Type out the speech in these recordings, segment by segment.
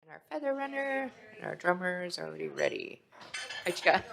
And our feather runner and our drummer is already ready. Hi, Chica.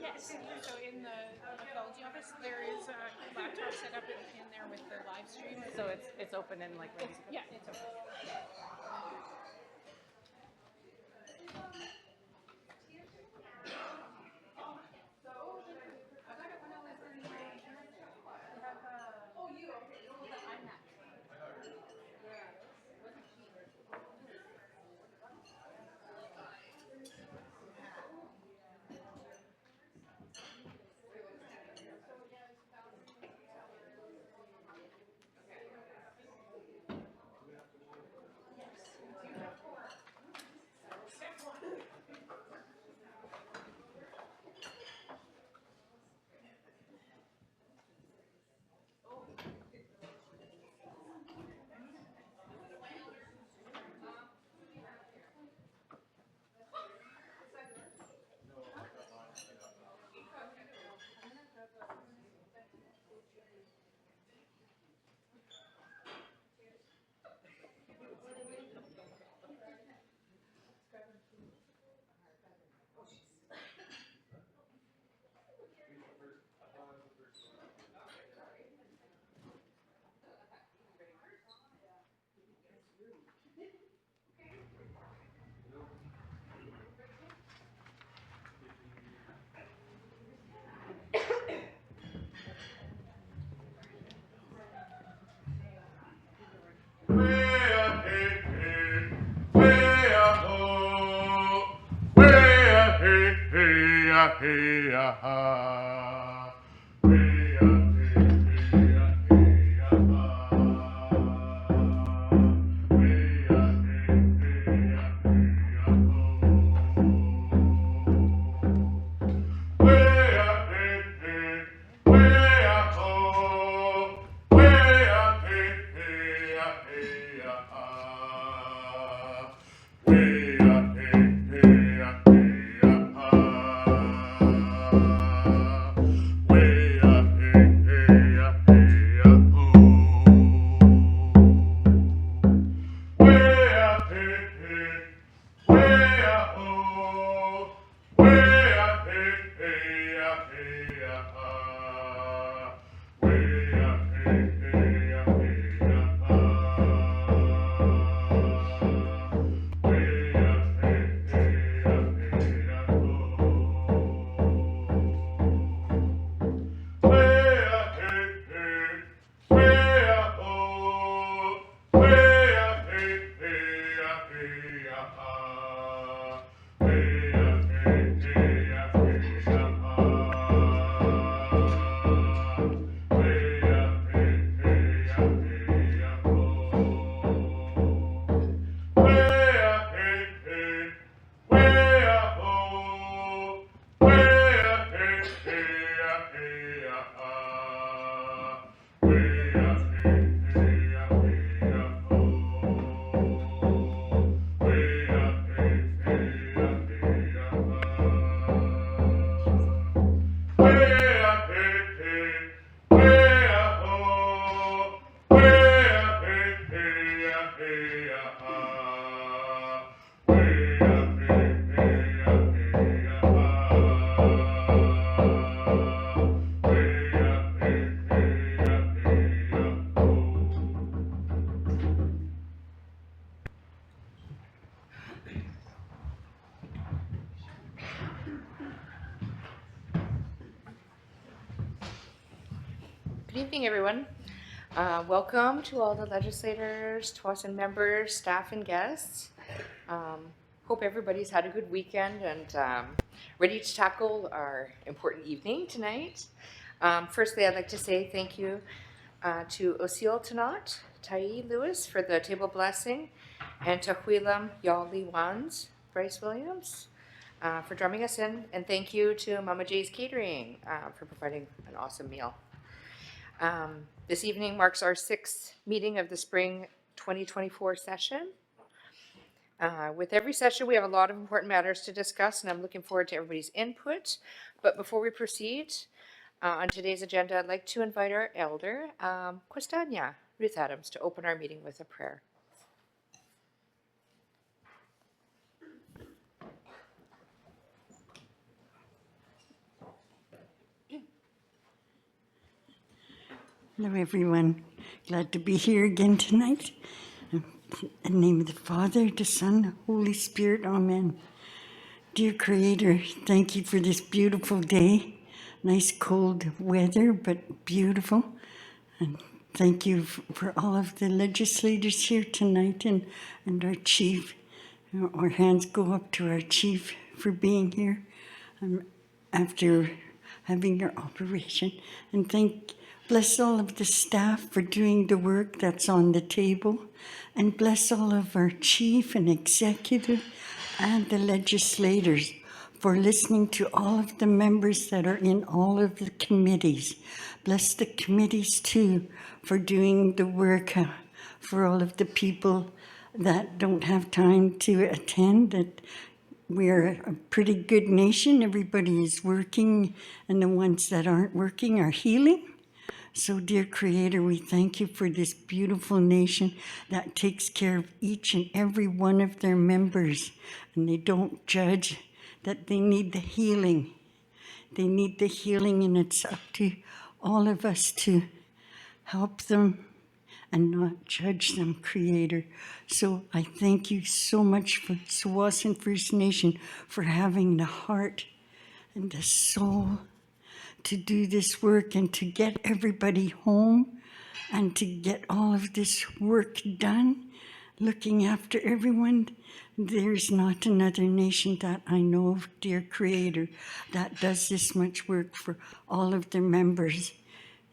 Yes. So in the pathology office, there is a laptop set up in there with the live stream. So it's open and like ready to go? Yeah, it's open. Good evening, everyone. Welcome to all the legislators, TWASN members, staff, and guests. Hope everybody's had a good weekend and ready to tackle our important evening tonight. Firstly, I'd like to say thank you to Osil Tanat, Tai Lewis for the table blessing, and to Huilam Yali Wands, Bryce Williams, for drumming us in. And thank you to Mama J's Catering for providing an awesome meal. This evening marks our 6th meeting of the spring 2024 session. With every session, we have a lot of important matters to discuss, and I'm looking forward to everybody's input. But before we proceed, on today's agenda, I'd like to invite our elder, Questania, Ruth Adams, to open our meeting with a prayer. Hello, everyone. Glad to be here again tonight. In the name of the Father, the Son, Holy Spirit, Amen. Dear Creator, thank you for this beautiful day. Nice cold weather, but beautiful. And thank you for all of the legislators here tonight and our chief. Our hands go up to our chief for being here after having your operation. And bless all of the staff for doing the work that's on the table, and bless all of our chief and executive and the legislators for listening to all of the members that are in all of the committees. Bless the committees too for doing the work for all of the people that don't have time to attend. That we're a pretty good nation. Everybody is working, and the ones that aren't working are healing. So, dear Creator, we thank you for this beautiful nation that takes care of each and every one of their members, and they don't judge, that they need the healing. They need the healing, and it's up to all of us to help them and not judge them, Creator. So I thank you so much for Tsawwassen First Nation for having the heart and the soul to do this work and to get everybody home and to get all of this work done, looking after everyone. There's not another nation that I know of, dear Creator, that does this much work for all of their members.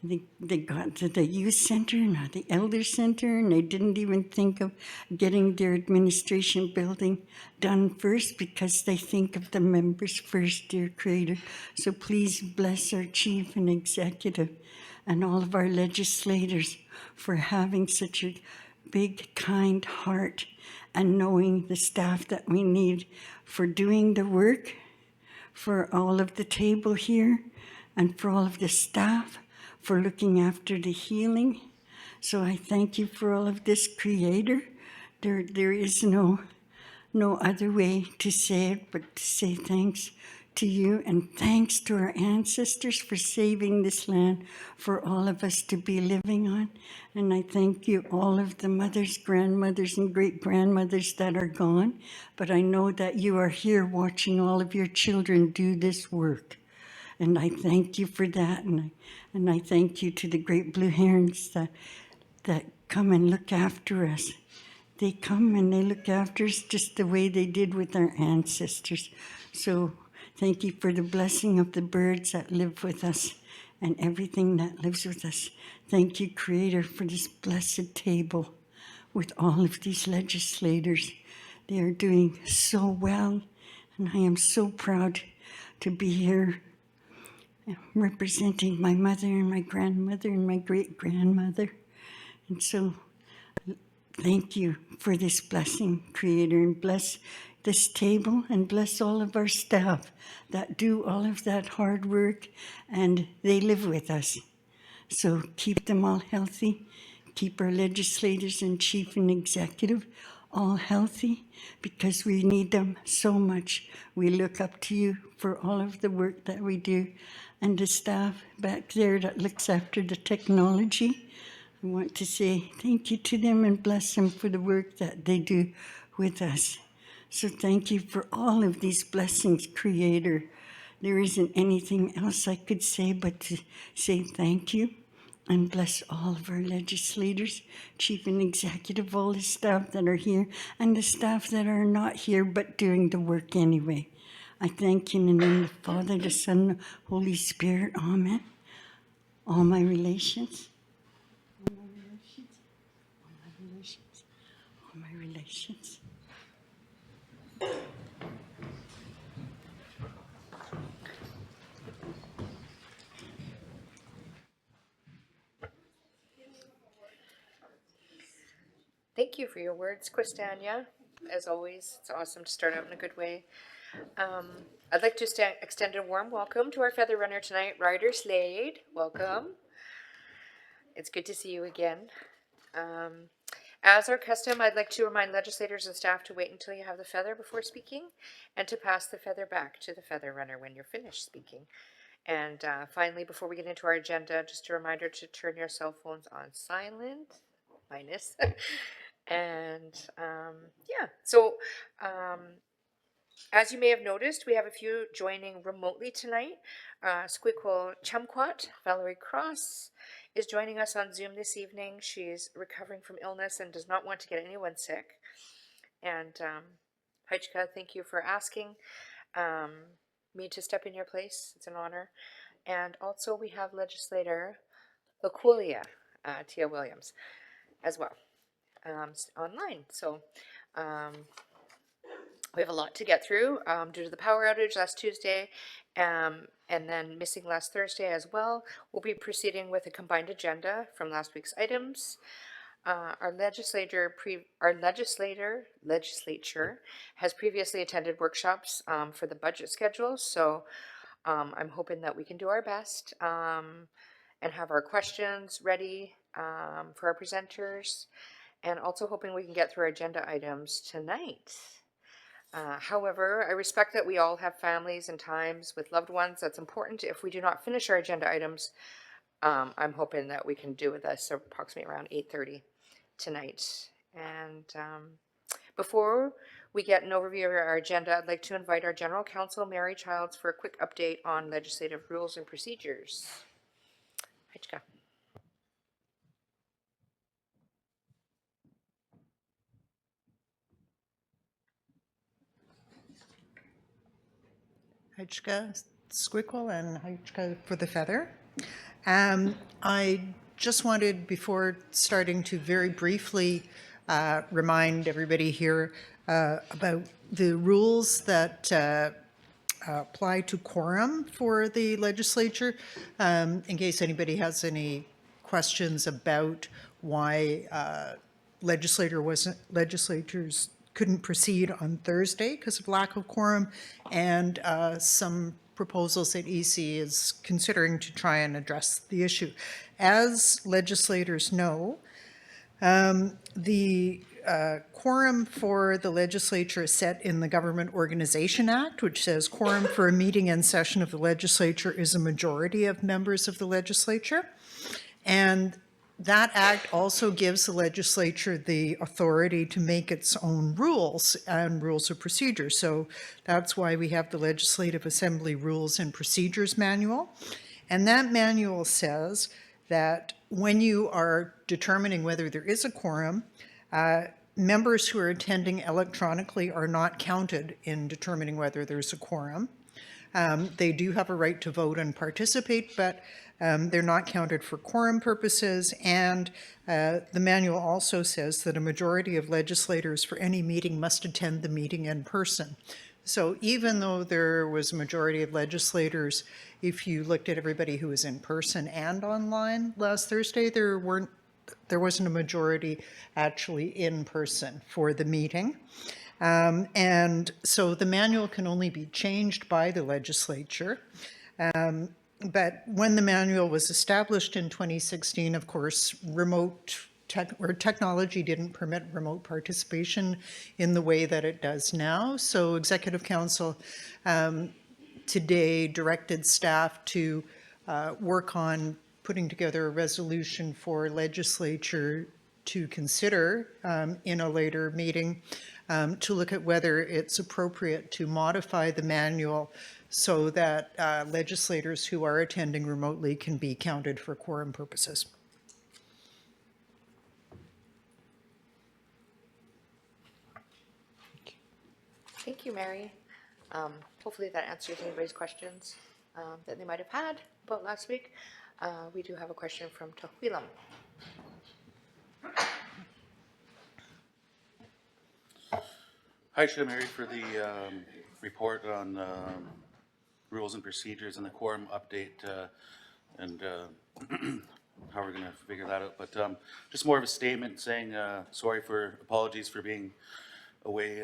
They got to the youth center, not the elder center, and they didn't even think of getting their administration building done first because they think of the members first, dear Creator. So please bless our chief and executive and all of our legislators for having such a big, kind heart and knowing the staff that we need for doing the work, for all of the table here, and for all of the staff, for looking after the healing. So I thank you for all of this, Creator. There is no other way to say it but to say thanks to you, and thanks to our ancestors for saving this land for all of us to be living on. And I thank you, all of the mothers, grandmothers, and great-grandmothers that are gone, but I know that you are here watching all of your children do this work. And I thank you for that, and I thank you to the great blue herons that come and look after us. They come and they look after us just the way they did with our ancestors. So thank you for the blessing of the birds that live with us and everything that lives with us. Thank you, Creator, for this blessed table with all of these legislators. They are doing so well, and I am so proud to be here representing my mother and my grandmother and my great-grandmother. And so thank you for this blessing, Creator, and bless this table and bless all of our staff that do all of that hard work, and they live with us. So keep them all healthy. Keep our legislators and chief and executive all healthy, because we need them so much. We look up to you for all of the work that we do. And the staff back there that looks after the technology, I want to say thank you to them and bless them for the work that they do with us. So thank you for all of these blessings, Creator. There isn't anything else I could say but to say thank you. and bless all of our legislators, chief and executive, all the staff that are here, and the staff that are not here but doing the work anyway. I thank you in the name of the Father, the Son, the Holy Spirit. Amen. All my relations. All my relations. All my relations. All my relations. Thank you for your words, Kristania. As always, it's awesome to start out in a good way. I'd like to extend a warm welcome to our feather runner tonight, Ryder Slade. Welcome. It's good to see you again. As our custom, I'd like to remind legislators and staff to wait until you have the feather before speaking, and to pass the feather back to the feather runner when you're finished speaking. And finally, before we get into our agenda, just a reminder to turn your cell phones on silent, minus. And yeah, so as you may have noticed, we have a few joining remotely tonight. Squeakquel Chumquat, Valerie Cross, is joining us on Zoom this evening. She's recovering from illness and does not want to get anyone sick. And Heichka, thank you for asking me to step in your place. It's an honor. And also we have legislator Laqulia, Tia Williams, as well, online. So we have a lot to get through due to the power outage last Tuesday, and then missing last Thursday as well. We'll be proceeding with a combined agenda from last week's items. Our legislature has previously attended workshops for the budget schedule, so I'm hoping that we can do our best and have our questions ready for our presenters, and also hoping we can get through our agenda items tonight. However, I respect that we all have families and times with loved ones. That's important. If we do not finish our agenda items, I'm hoping that we can do with this approximately around 8:30 tonight. And before we get an overview of our agenda, I'd like to invite our General Counsel, Mary Childs, for a quick update on legislative rules and procedures. Heichka. Heichka Squeakquel and Heichka for the feather. I just wanted, before starting, to very briefly remind everybody here about the rules that apply to quorum for the legislature, in case anybody has any questions about why legislators couldn't proceed on Thursday because of lack of quorum, and some proposals that EC is considering to try and address the issue. As legislators know, the quorum for the legislature is set in the Government Organization Act, which says quorum for a meeting and session of the legislature is a majority of members of the legislature. And that act also gives the legislature the authority to make its own rules and rules of procedure. So that's why we have the Legislative Assembly Rules and Procedures Manual. And that manual says that when you are determining whether there is a quorum, members who are attending electronically are not counted in determining whether there's a quorum. They do have a right to vote and participate, but they're not counted for quorum purposes. And the manual also says that a majority of legislators for any meeting must attend the meeting in person. So even though there was a majority of legislators, if you looked at everybody who was in person and online last Thursday, there wasn't a majority actually in person for the meeting. And so the manual can only be changed by the legislature. But when the manual was established in 2016, of course, technology didn't permit remote participation in the way that it does now. So Executive Council today directed staff to work on putting together a resolution for legislature to consider in a later meeting to look at whether it's appropriate to modify the manual so that legislators who are attending remotely can be counted for quorum purposes. Thank you, Mary. Hopefully that answers anybody's questions that they might have had about last week. We do have a question from Tahwilam. Hi, Chair Mary, for the report on rules and procedures and the quorum update and how we're going to figure that out. But just more of a statement saying apologies for being away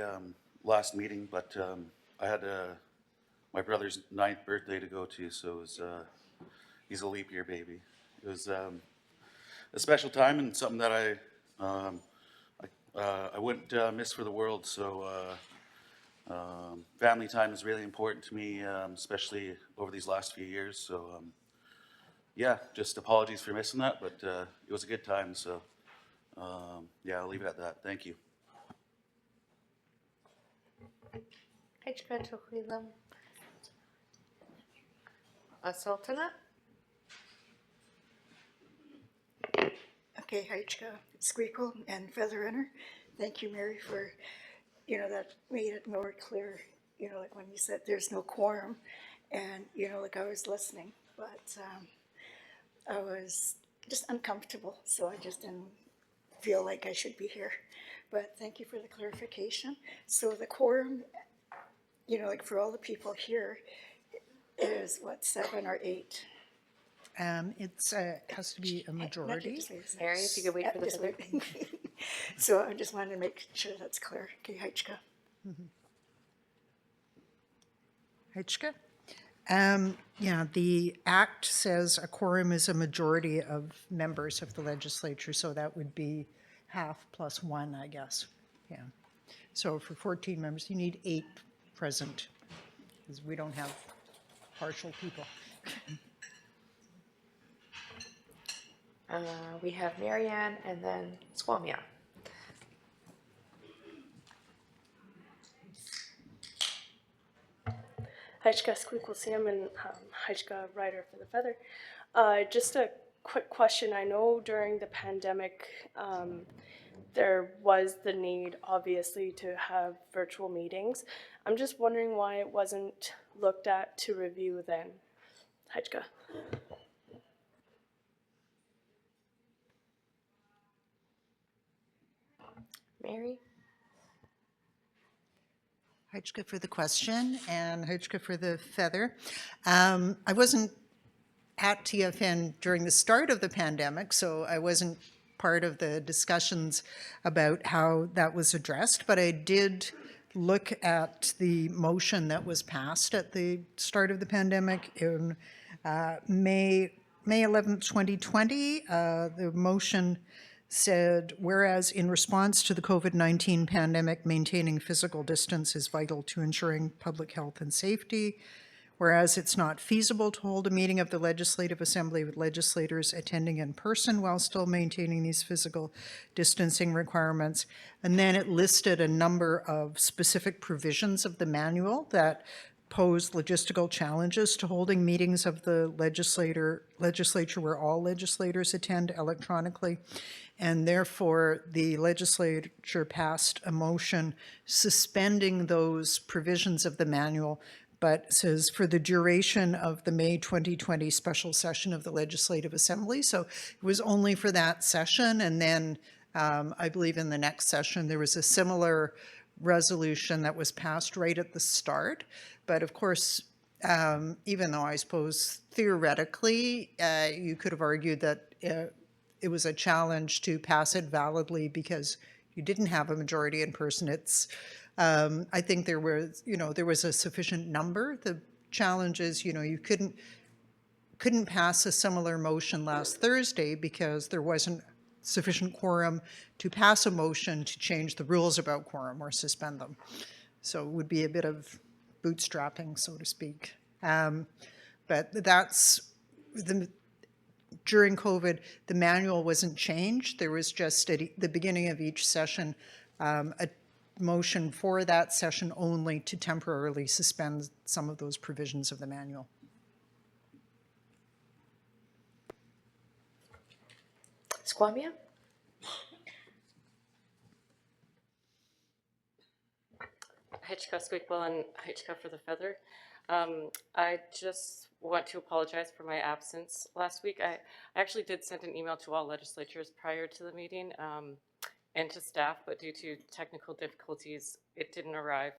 last meeting, but I had my brother's 9th birthday to go to, so it was, he's a leap year baby. It was a special time and something that I wouldn't miss for the world. So family time is really important to me, especially over these last few years. So yeah, just apologies for missing that, but it was a good time. So yeah, I'll leave it at that. Thank you. Hajka Tahwilam. Sultana? Okay, Haichka, Squeakle, and Feather Runner. Thank you, Mary, for, that made it more clear, like when you said there's no quorum, and, like I was listening, but I was just uncomfortable, so I just didn't feel like I should be here. But thank you for the clarification. So the quorum, like for all the people here, is what, 7 or 8? It's, has to be a majority. Mary, if you could wait for the Just clerk. wait. So I just wanted to make sure that's clear. Okay, Haichka. Hitchka? Yeah, the act says a quorum is a majority of members of the legislature, so that would be half plus 1, I guess. Yeah. So for 14 members, you need 8 present, because we don't have partial people. We have Marianne and then Swamia. Hajka Squeakle Sam and Hajka Rider for the Feather. Just a quick question. I know during the pandemic, there was the need, obviously, to have virtual meetings. I'm just wondering why it wasn't looked at to review then. Hajka. Mary? Hitchka for the question and Hitchka for the feather. I wasn't at TFN during the start of the pandemic, so I wasn't part of the discussions about how that was addressed, but I did look at the motion that was passed at the start of the pandemic in May 11th, 2020. The motion said, whereas in response to the COVID-19 pandemic, maintaining physical distance is vital to ensuring public health and safety, whereas it's not feasible to hold a meeting of the Legislative Assembly with legislators attending in person while still maintaining these physical distancing requirements. And then it listed a number of specific provisions of the manual that pose logistical challenges to holding meetings of the legislature where all legislators attend electronically. And therefore, the legislature passed a motion suspending those provisions of the manual, but says for the duration of the May 2020 special session of the Legislative Assembly. So it was only for that session. And then I believe in the next session, there was a similar resolution that was passed right at the start. But of course, even though I suppose theoretically, you could have argued that it was a challenge to pass it validly because you didn't have a majority in person. It's, I think there was, there was a sufficient number. The challenge is, you couldn't pass a similar motion last Thursday because there wasn't sufficient quorum to pass a motion to change the rules about quorum or suspend them. So it would be a bit of bootstrapping, so to speak. But that's during COVID, the manual wasn't changed. There was just at the beginning of each session, a motion for that session only to temporarily suspend some of those provisions of the manual. Squamia? Hitchcock Squeakquel and Hitchcock for the Feather. I just want to apologize for my absence last week. I actually did send an email to all legislatures prior to the meeting and to staff, but due to technical difficulties, it didn't arrive,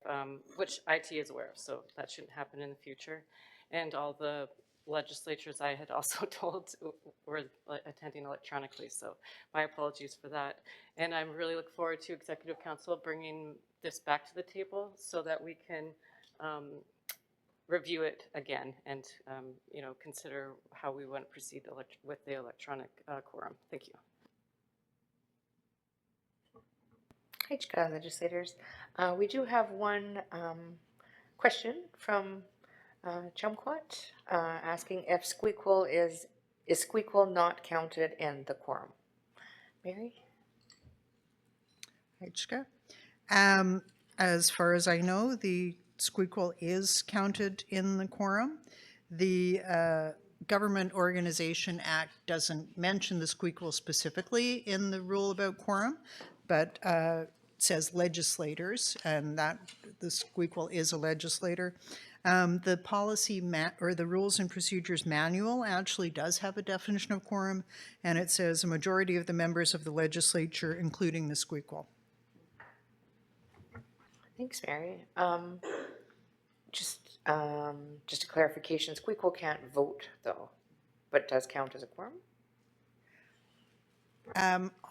which IT is aware of, so that shouldn't happen in the future. And all the legislatures I had also told were attending electronically, so my apologies for that. And I'm really looking forward to Executive Council bringing this back to the table so that we can review it again and consider how we want to proceed with the electronic quorum. Thank you. HCA legislators. We do have one question from Chumquat asking if Squeakquel is Squeakquel not counted in the quorum? Mary? Hitchka. As far as I know, the Squeakquel is counted in the quorum. The Government Organization Act doesn't mention the Squeakquel specifically in the rule about quorum, but says legislators, and that the Squeakquel is a legislator. The policy or the Rules and Procedures Manual actually does have a definition of quorum, and it says a majority of the members of the legislature, including the Squeakquel. Thanks, Mary. Just a clarification, Squeakquel can't vote though, but does count as a quorum?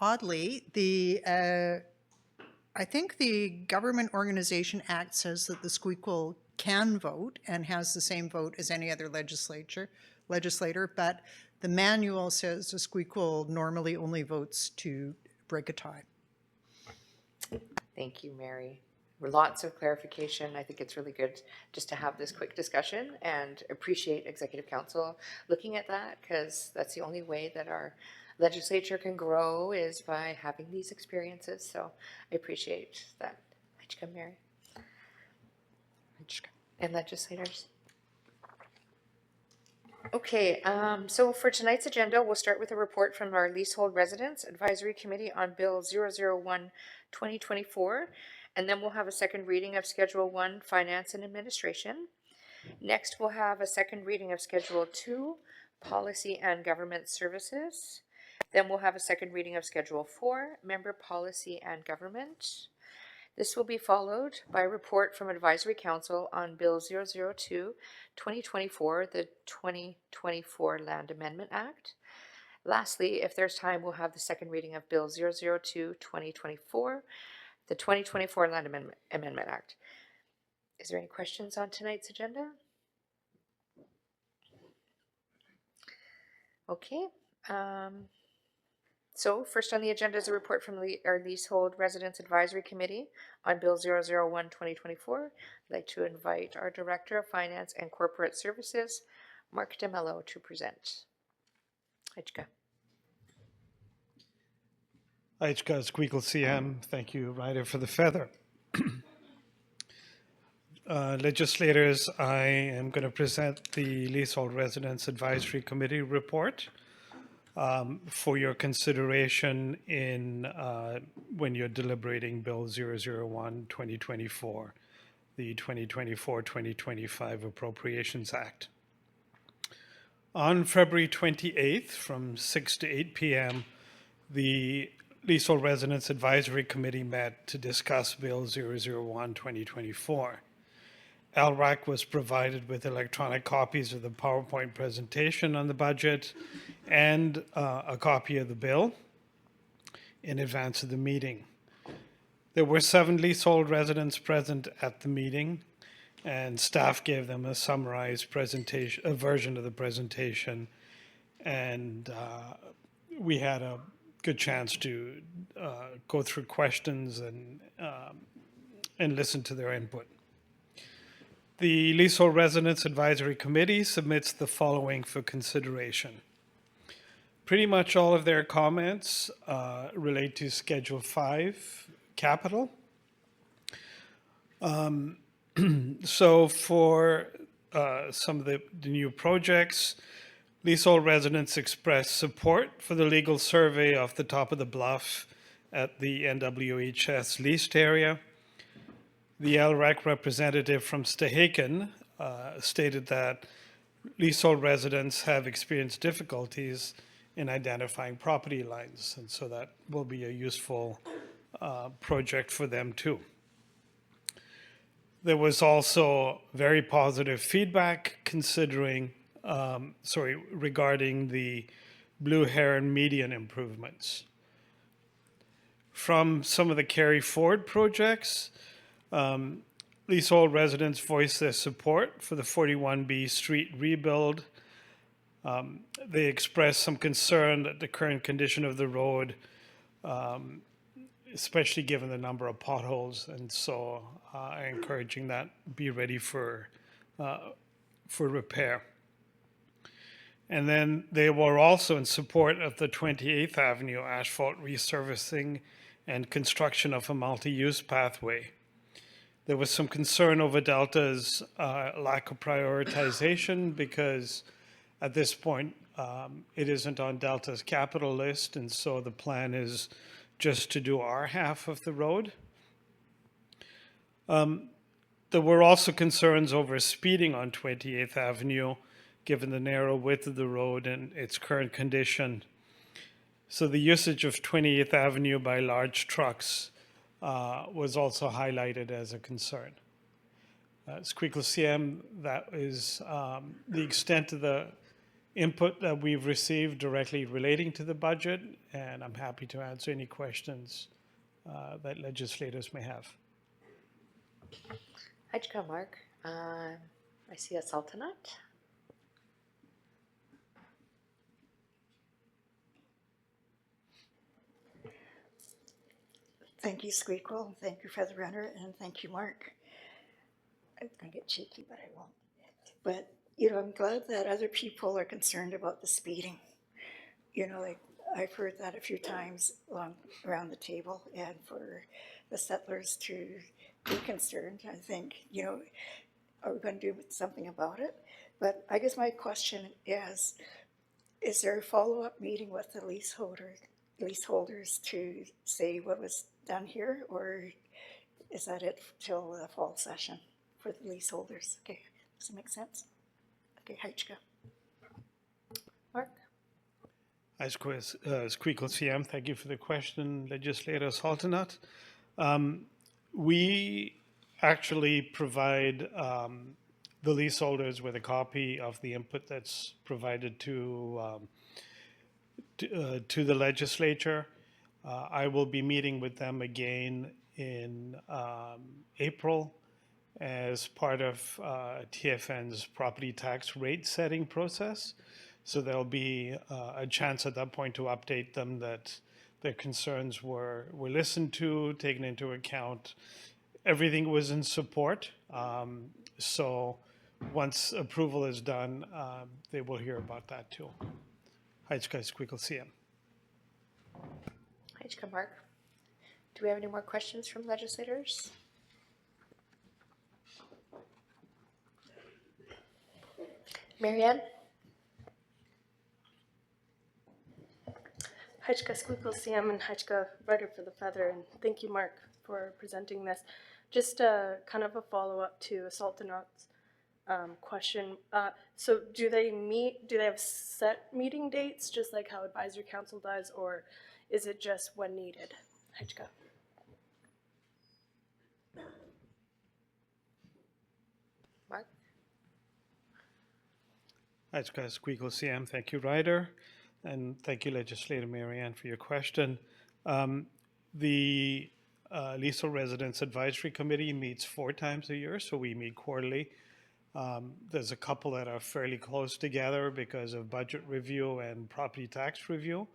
Oddly, I think the Government Organization Act says that the Squeakquel can vote and has the same vote as any other legislator, but the manual says the Squeakquel normally only votes to break a tie. Thank you, Mary. Lots of clarification. I think it's really good just to have this quick discussion and appreciate Executive Council looking at that, because that's the only way that our legislature can grow is by having these experiences. So I appreciate that. Hitchka, Mary. And legislators. Okay, so for tonight's agenda, we'll start with a report from our Leasehold Residents Advisory Committee on Bill 001-2024, and then we'll have a second reading of Schedule 1, Finance and Administration. Next, we'll have a second reading of Schedule 2, Policy and Government Services. Then we'll have a second reading of Schedule 4, Member Policy and Government. This will be followed by a report from Advisory Council on Bill 002-2024, the 2024 Land Amendment Act. Lastly, if there's time, we'll have the second reading of Bill 002-2024, the 2024 Land Amendment Act. Is there any questions on tonight's agenda? Okay. So first on the agenda is a report from our Leasehold Residents Advisory Committee on Bill 001-2024. I'd like to invite our Director of Finance and Corporate Services, Mark DeMello, to present. Hitchka. Hitchka Squeakquel CM. Thank you, Ryder for the Feather. Legislators, I am going to present the Leasehold Residents Advisory Committee report for your consideration in when you're deliberating Bill 001-2024, the 2024-2025 Appropriations Act. On February 28th, from 6 to 8 p.m., the Leasehold Residents Advisory Committee met to discuss Bill 001-2024. LRAC was provided with electronic copies of the PowerPoint presentation on the budget and a copy of the bill in advance of the meeting. There were 7 leasehold residents present at the meeting, and staff gave them a summarized presentation, a version of the presentation, and we had a good chance to go through questions and listen to their input. The Leasehold Residents Advisory Committee submits the following for consideration. Pretty much all of their comments relate to Schedule 5 capital. So for some of the new projects, leasehold residents expressed support for the legal survey off the top of the bluff at the NWHS leased area. The LREC representative from Stehaken stated that leasehold residents have experienced difficulties in identifying property lines, and so that will be a useful project for them too. There was also very positive feedback regarding the Blue Heron median improvements. From some of the Carry Forward projects, leasehold residents voiced their support for the 41B street rebuild. They expressed some concern that the current condition of the road, especially given the number of potholes, and so encouraging that be ready for repair. And then they were also in support of the 28th Avenue asphalt resurfacing and construction of a multi-use pathway. There was some concern over Delta's lack of prioritization because at this point it isn't on Delta's capital list, and so the plan is just to do our half of the road. There were also concerns over speeding on 28th Avenue, given the narrow width of the road and its current condition. So the usage of 28th Avenue by large trucks was also highlighted as a concern. Squeakle CM, that is the extent of the input that we've received directly relating to the budget, and I'm happy to answer any questions that legislators may have. Hajka, Mark. I see a Sultanate. Thank you, Squeakle. Thank you, Feather Runner, and thank you, Mark. I'm gonna get cheeky, but I won't. But, you know, I'm glad that other people are concerned about the speeding. You know, like, I've heard that a few times around the table, and for the settlers to be concerned, I think, you know, are we gonna do something about it? But I guess my question is there a follow-up meeting with the leaseholders to say what was done here, or is that it till the fall session for the leaseholders? Okay, does it make sense? Okay, Hajka. Mark? Hi, Squeakle CM. Thank you for the question, Legislator Sultanate. We actually provide the leaseholders with a copy of the input that's provided to the legislature. I will be meeting with them again in April as part of TFN's property tax rate setting process. So there'll be a chance at that point to update them that their concerns were listened to, taken into account. Everything was in support. So once approval is done, they will hear about that too. Hajka Squeakle CM. Hajka, Mark. Do we have any more questions from legislators? Marianne? Hajka Squeakle CM and Hajka Writer for the Feather, and thank you, Mark, for presenting this. Just kind of a follow-up to Sultanate's question. So do they have set meeting dates, just like how Advisory Council does, or is it just when needed? Hajka. Mark? Hajka Squeakle CM. Thank you, Ryder. And thank you, Legislator Marianne, for your question. The Leasehold Residents Advisory Committee meets 4 times a year, so we meet quarterly. There's a couple that are fairly close together because of budget review and property tax review.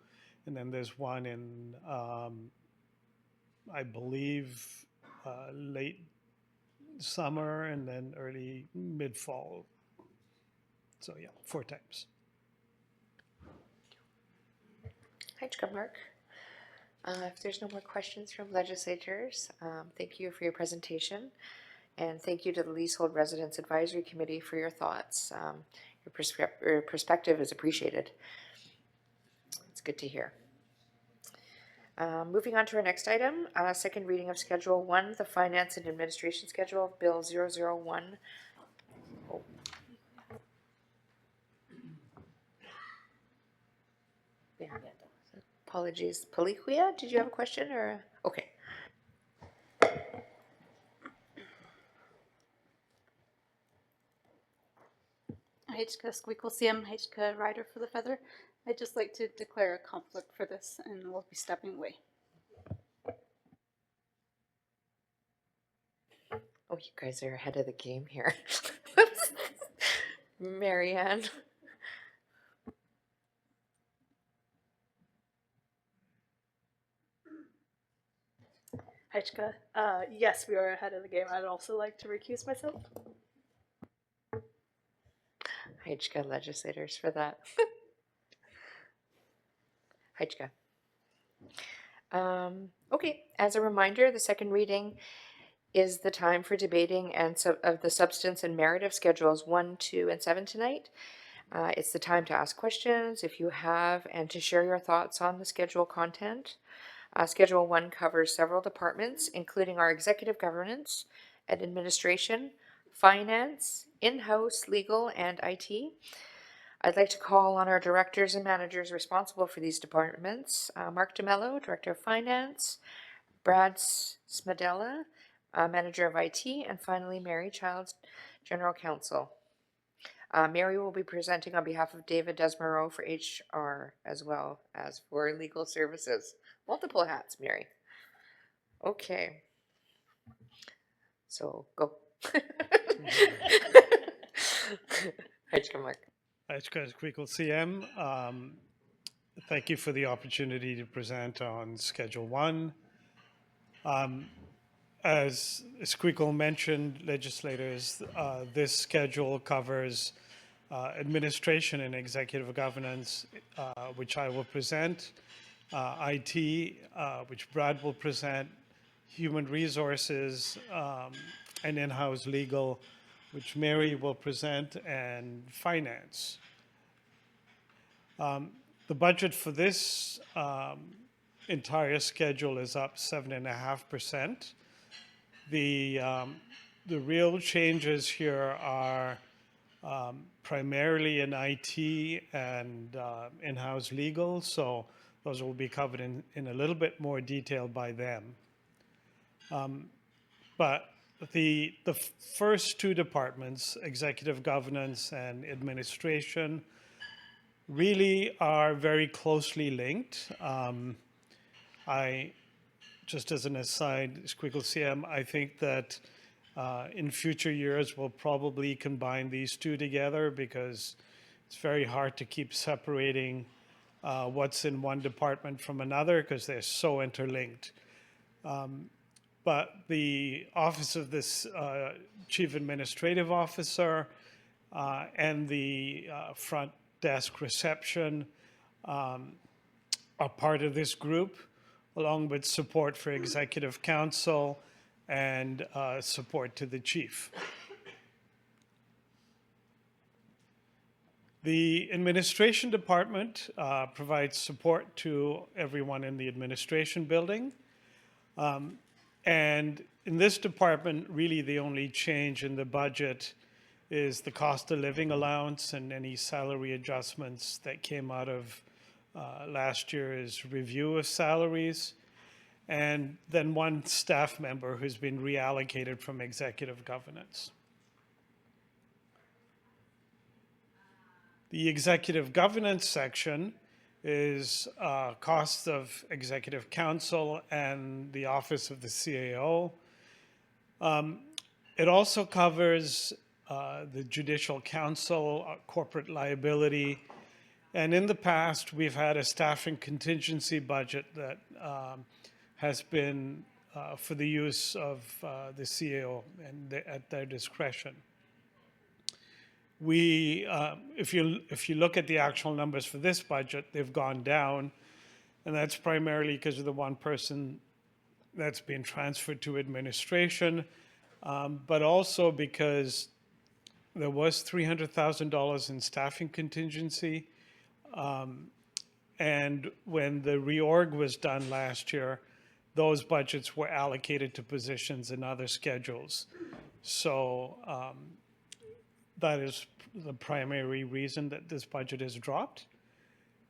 And then there's one in, I believe, late summer and then early mid-fall. So yeah, 4 times. Hajka, Mark. If there's no more questions from legislators, thank you for your presentation. And thank you to the Leasehold Residents Advisory Committee for your thoughts. Your perspective is appreciated. It's good to hear. Moving on to our next item, second reading of Schedule 1, the Finance and Administration Schedule of Bill 001. Oh. Yeah. Apologies. Paliquia, did you have a question or? Okay. Hka Squeakle CM, Hka Rider for the Feather. I'd just like to declare a conflict for this and we'll be stepping away. Oh, you guys are ahead of the game here. Marianne. Hka, yes, we are ahead of the game. I'd also like to recuse myself. Hka legislators for that. Hka. Okay, as a reminder, the second reading is the time for debating of the substance and merit of Schedules 1, 2, and 7 tonight. It's the time to ask questions if you have and to share your thoughts on the schedule content. Schedule 1 covers several departments, including our executive governance and administration, finance, in-house, legal, and IT. I'd like to call on our directors and managers responsible for these departments. Mark DeMello, Director of Finance, Brad Smedella, Manager of IT, and finally Mary Childs, General Counsel. Mary will be presenting on behalf of David Desmareau for HR as well as for legal services. Multiple hats, Mary. Okay. So go. Mark. Hka Squeakle CM. Thank you for the opportunity to present on Schedule 1. As Squeakle mentioned, legislators, this schedule covers administration and executive governance, which I will present, IT, which Brad will present, human resources, and in-house legal, which Mary will present, and finance. The budget for this entire schedule is up 7.5%. The real changes here are primarily in IT and in-house legal, so those will be covered in a little bit more detail by them. But the first two departments, executive governance and administration, really are very closely linked. Just as an aside, Squeakle CM, I think that in future years we'll probably combine these two together because it's very hard to keep separating what's in one department from another because they're so interlinked. But the Office of this Chief Administrative Officer and the front desk reception are part of this group, along with support for executive counsel and support to the chief. The administration department provides support to everyone in the administration building. And in this department, really the only change in the budget is the cost of living allowance and any salary adjustments that came out of last year's review of salaries, and then one staff member who's been reallocated from executive governance. The executive governance section is costs of executive counsel and the office of the CAO. It also covers the judicial counsel, corporate liability, and in the past we've had a staffing contingency budget that has been for the use of the CAO and at their discretion. If you look at the actual numbers for this budget, they've gone down, and that's primarily because of the one person that's been transferred to administration, but also because there was $300,000 in staffing contingency, And when the reorg was done last year, those budgets were allocated to positions in other schedules. So that is the primary reason that this budget has dropped.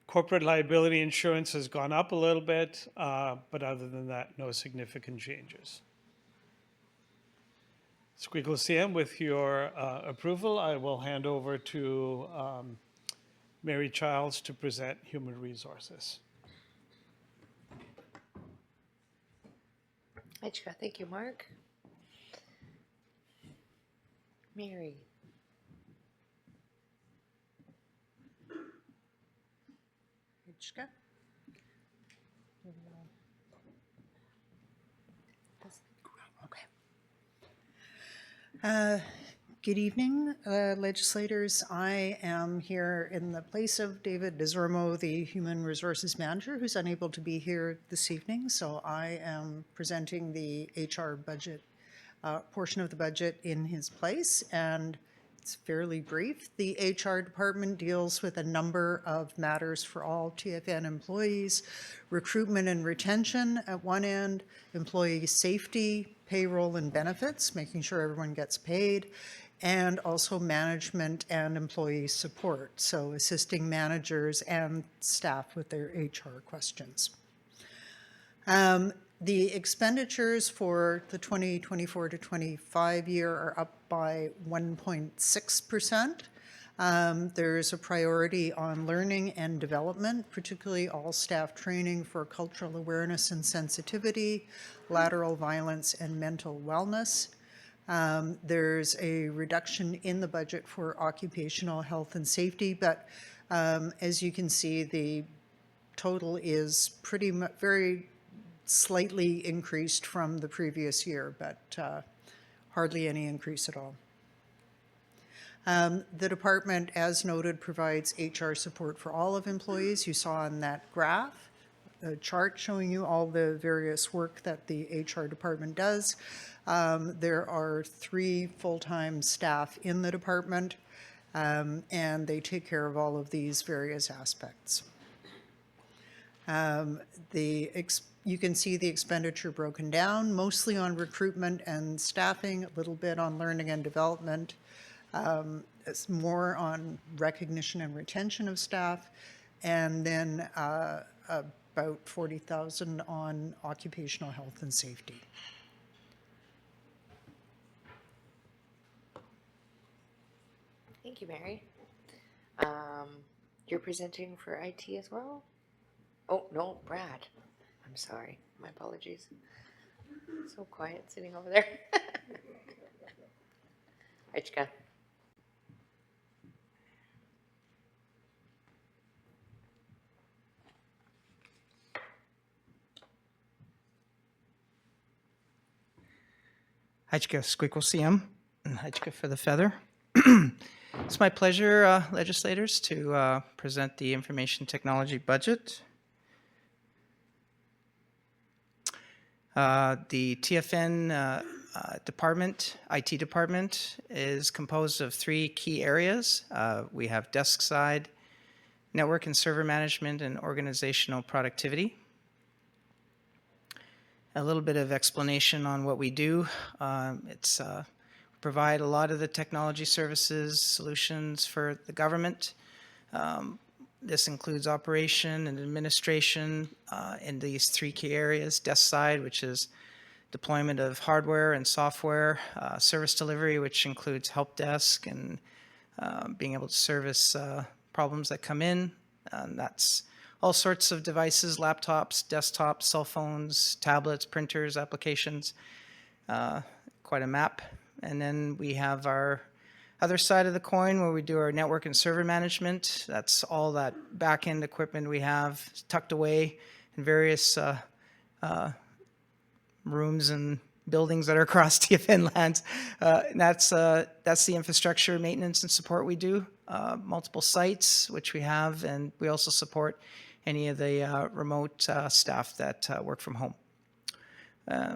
Corporate liability insurance has gone up a little bit, but other than that, no significant changes. Squeakle CM, with your approval, I will hand over to Mary Childs to present human resources. Aichka, thank you, Mark. Mary. Hitchka? Okay. Good evening, legislators. I am here in the place of David Desromo, the Human Resources Manager, who's unable to be here this evening. So I am presenting the HR budget portion of the budget in his place, and it's fairly brief. The HR department deals with a number of matters for all TFN employees: recruitment and retention at one end, employee safety, payroll and benefits, making sure everyone gets paid, and also management and employee support, so assisting managers and staff with their HR questions. The expenditures for the 2024 to 25 year are up by 1.6%. There's a priority on learning and development, particularly all staff training for cultural awareness and sensitivity, lateral violence, and mental wellness. There's a reduction in the budget for occupational health and safety, but as you can see, the total is pretty much very slightly increased from the previous year, but hardly any increase at all. The department, as noted, provides HR support for all of employees. You saw on that graph a chart showing you all the various work that the HR department does. There are 3 full-time staff in the department, and they take care of all of these various aspects. You can see the expenditure broken down, mostly on recruitment and staffing, a little bit on learning and development, it's more on recognition and retention of staff, and then about 40,000 on occupational health and safety. Thank you, Mary. You're presenting for IT as well? Oh, no, Brad. I'm sorry. My apologies. So quiet sitting over there. Aichka. Aichka Squeakle CM and Aichka for the Feather. It's my pleasure, legislators, to present the information technology budget. The TFN department, IT department, is composed of 3 key areas. We have desk side, network and server management, and organizational productivity. A little bit of explanation on what we do. Provide a lot of the technology services, solutions for the government. This includes operation and administration in these 3 key areas: desk side, which is deployment of hardware and software; service delivery, which includes help desk and being able to service problems that come in. And that's all sorts of devices: laptops, desktops, cell phones, tablets, printers, applications, quite a map. And then we have our other side of the coin where we do our network and server management. That's all that back-end equipment we have tucked away in various rooms and buildings that are across TFN lands. That's the infrastructure maintenance and support we do. Multiple sites, which we have, and we also support any of the remote staff that work from home.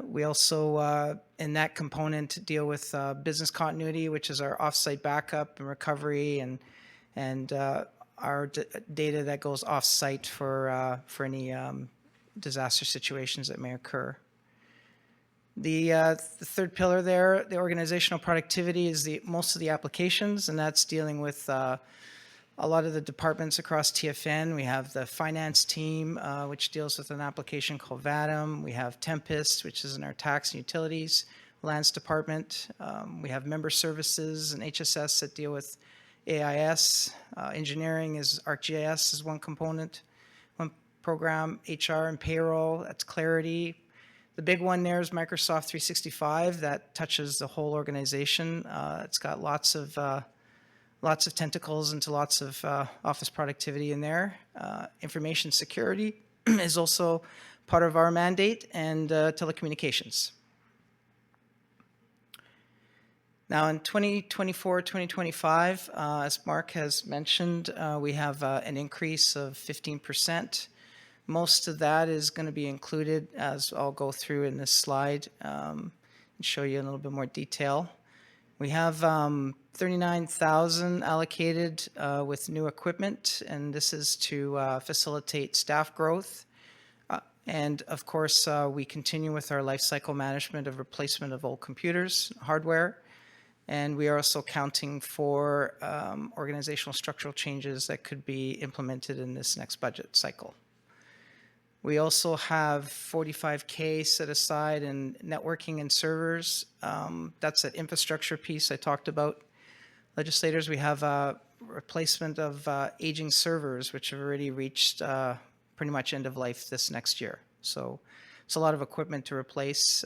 We also, in that component, deal with business continuity, which is our offsite backup and recovery, and our data that goes off-site for any disaster situations that may occur. The third pillar there, the organizational productivity, is most of the applications, and that's dealing with a lot of the departments across TFN. We have the finance team, which deals with an application called VADM. We have Tempest, which is in our tax and utilities, lands department. We have member services and HSS that deal with AIS. Engineering is ArcGIS is one component. One program, HR and payroll, that's Clarity. The big one there is Microsoft 365 that touches the whole organization. It's got lots of tentacles into lots of office productivity in there. Information security is also part of our mandate, and telecommunications. Now in 2024, 2025, as Mark has mentioned, we have an increase of 15%. Most of that is going to be included, as I'll go through in this slide and show you in a little bit more detail. We have 39,000 allocated with new equipment, and this is to facilitate staff growth. And of course, we continue with our life cycle management of replacement of old computers, hardware, and we are also accounting for organizational structural changes that could be implemented in this next budget cycle. We also have $45K set aside in networking and servers. That's that infrastructure piece I talked about. Legislators, we have a replacement of aging servers, which have already reached pretty much end of life this next year. So it's a lot of equipment to replace,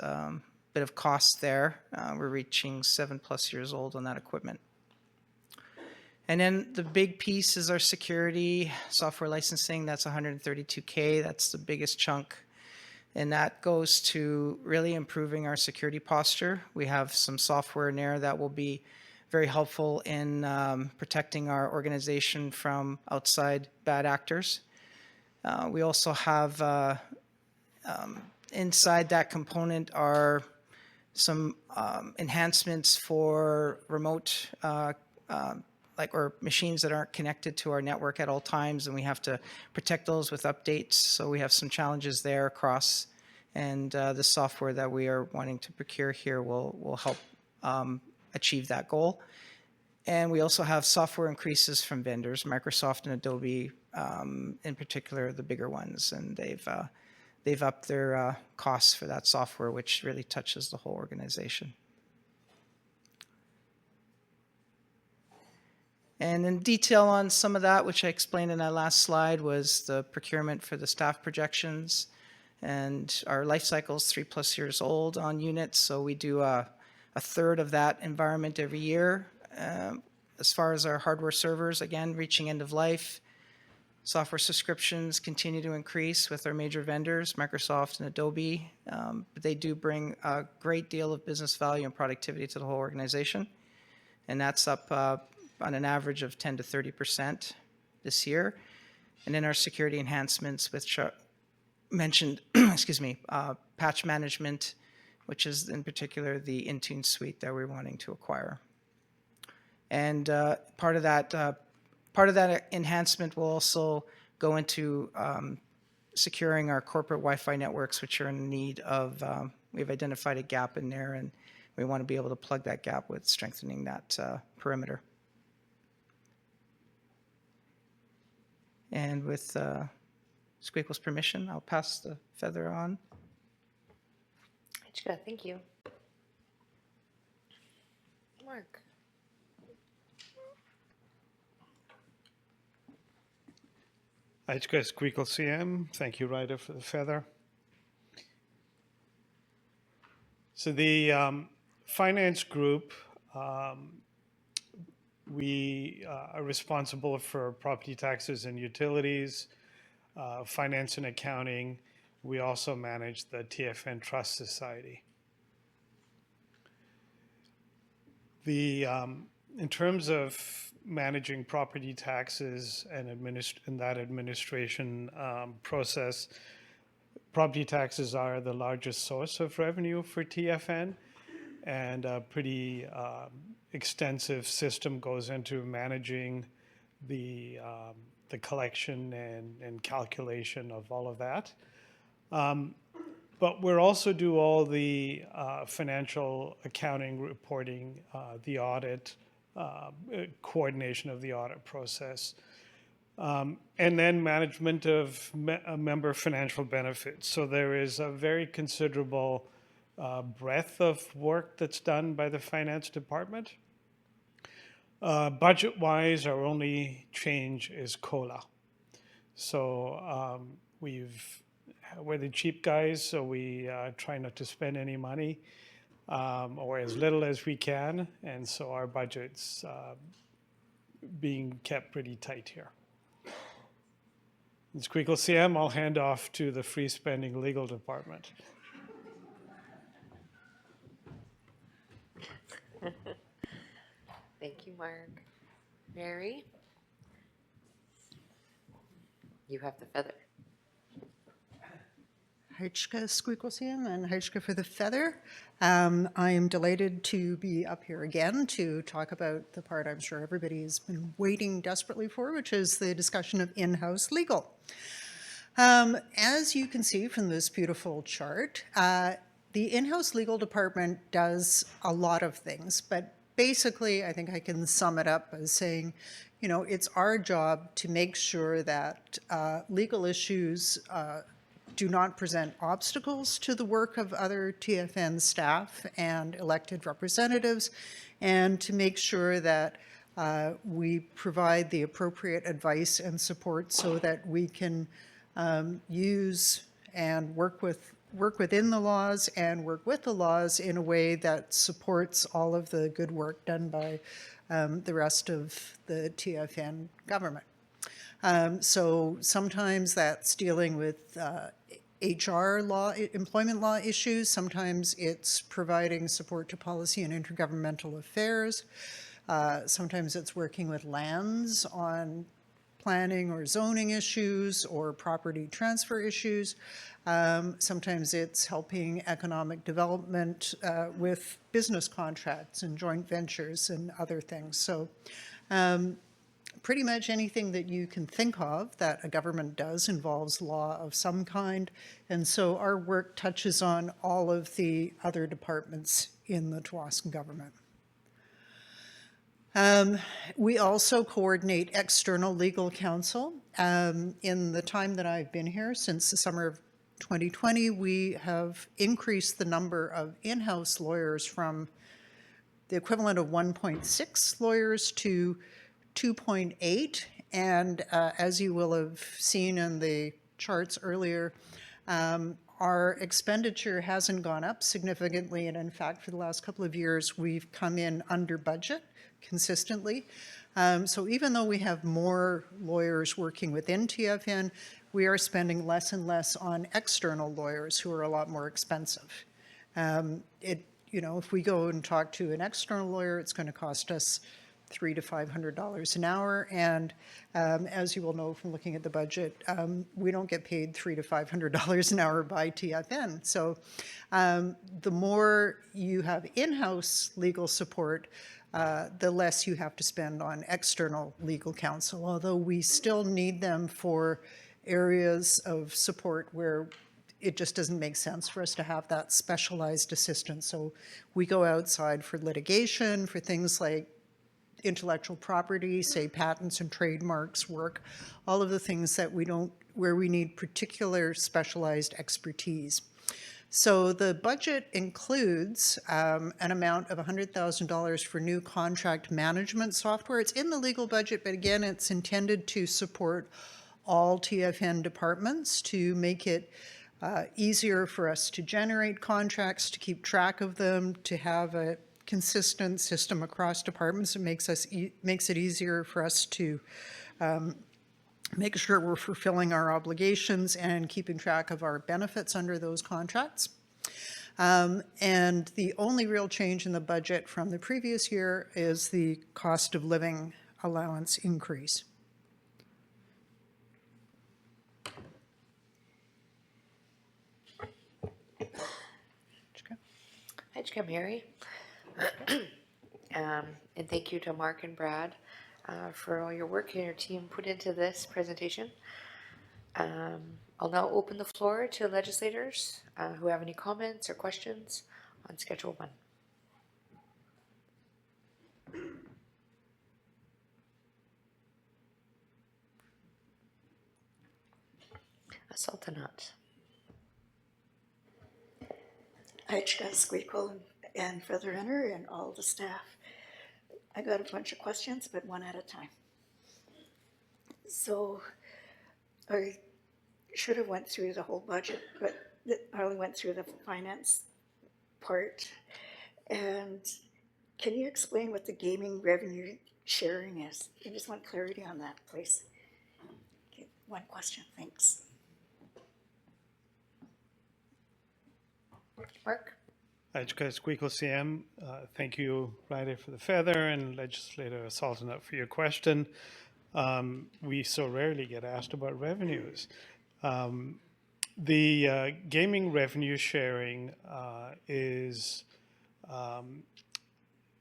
bit of cost there. We're reaching 7+ years old on that equipment. And then the big piece is our security software licensing. That's $132K. That's the biggest chunk. And that goes to really improving our security posture. We have some software in there that will be very helpful in protecting our organization from outside bad actors. We also have inside that component are some enhancements for remote or machines that aren't connected to our network at all times, and we have to protect those with updates. So we have some challenges there across, and the software that we are wanting to procure here will help achieve that goal. And we also have software increases from vendors, Microsoft and Adobe, in particular, the bigger ones, and they've upped their costs for that software, which really touches the whole organization. And in detail on some of that, which I explained in that last slide, was the procurement for the staff projections. And our life cycle is 3+ years old on units, so we do a third of that environment every year. As far as our hardware servers, again, reaching end of life. Software subscriptions continue to increase with our major vendors, Microsoft and Adobe. But they do bring a great deal of business value and productivity to the whole organization. And that's up on an average of 10 to 30% this year. And then our security enhancements, which are mentioned, excuse me, patch management, which is in particular the Intune suite that we're wanting to acquire. And part of that enhancement will also go into securing our corporate Wi-Fi networks, which are in need of, we've identified a gap in there, and we want to be able to plug that gap with strengthening that perimeter. And with Squeakle's permission, I'll pass the feather on. Thank you. Mark. HK Squeakle CM. Thank you, Ryder, for the feather. So the finance group, we are responsible for property taxes and utilities, finance and accounting. We also manage the TFN Trust Society. In terms of managing property taxes and that administration process, property taxes are the largest source of revenue for TFN, and a pretty extensive system goes into managing the collection and calculation of all of that. But we'll also do all the financial accounting reporting, the audit, coordination of the audit process, and then management of member financial benefits. So there is a very considerable breadth of work that's done by the finance department. Budget-wise, our only change is COLA. So we're the cheap guys, so we try not to spend any money or as little as we can, and so our budget's being kept pretty tight here. In Squeakle CM, I'll hand off to the free spending legal department. Thank you, Mark. Mary? You have the feather. Heichka Squeaklesiam and Heichka for the Feather. I am delighted to be up here again to talk about the part I'm sure everybody's been waiting desperately for, which is the discussion of in-house legal. As you can see from this beautiful chart, the in-house legal department does a lot of things, but basically I think I can sum it up as saying, you know, it's our job to make sure that legal issues do not present obstacles to the work of other TFN staff and elected representatives, and to make sure that we provide the appropriate advice and support so that we can use and work within the laws and work with the laws in a way that supports all of the good work done by the rest of the TFN government. So sometimes that's dealing with HR law, employment law issues. Sometimes it's providing support to policy and intergovernmental affairs. Sometimes it's working with lands on planning or zoning issues or property transfer issues. Sometimes it's helping economic development with business contracts and joint ventures and other things. So pretty much anything that you can think of that a government does involves law of some kind. And so our work touches on all of the other departments in the Tsawwassen government. We also coordinate external legal counsel. In the time that I've been here, since the summer of 2020, we have increased the number of in-house lawyers from the equivalent of 1.6 lawyers to 2.8. And as you will have seen in the charts earlier, our expenditure hasn't gone up significantly. And in fact, for the last couple of years, we've come in under budget consistently. So even though we have more lawyers working within TFN, we are spending less and less on external lawyers who are a lot more expensive. If we go and talk to an external lawyer, it's going to cost us $300 to $500 an hour, and as you will know from looking at the budget, we don't get paid $300 to $500 an hour by TFN. So the more you have in-house legal support, the less you have to spend on external legal counsel, although we still need them for areas of support where it just doesn't make sense for us to have that specialized assistance. So we go outside for litigation, for things like intellectual property, say patents and trademarks work, all of the things that where we need particular specialized expertise. So the budget includes an amount of $100,000 for new contract management software. It's in the legal budget, but again, it's intended to support all TFN departments to make it easier for us to generate contracts, to keep track of them, to have a consistent system across departments. It makes it easier for us to make sure we're fulfilling our obligations and keeping track of our benefits under those contracts. And the only real change in the budget from the previous year is the cost of living allowance increase. Hi, Mary. And thank you to Mark and Brad for all your work and your team put into this presentation. I'll now open the floor to legislators who have any comments or questions on Schedule 1. Sultanat. Aichka, Squeakle, and Featherrenner, and all the staff. I got a bunch of questions, but one at a time. So I should have went through the whole budget, but I only went through the finance part. And can you explain what the gaming revenue sharing is? I just want clarity on that, please. Okay, one question, thanks. Mark? Ajka Squeakle CM, thank you, Ryder for the feather and Legislator Sultanat for your question. We so rarely get asked about revenues. The gaming revenue sharing is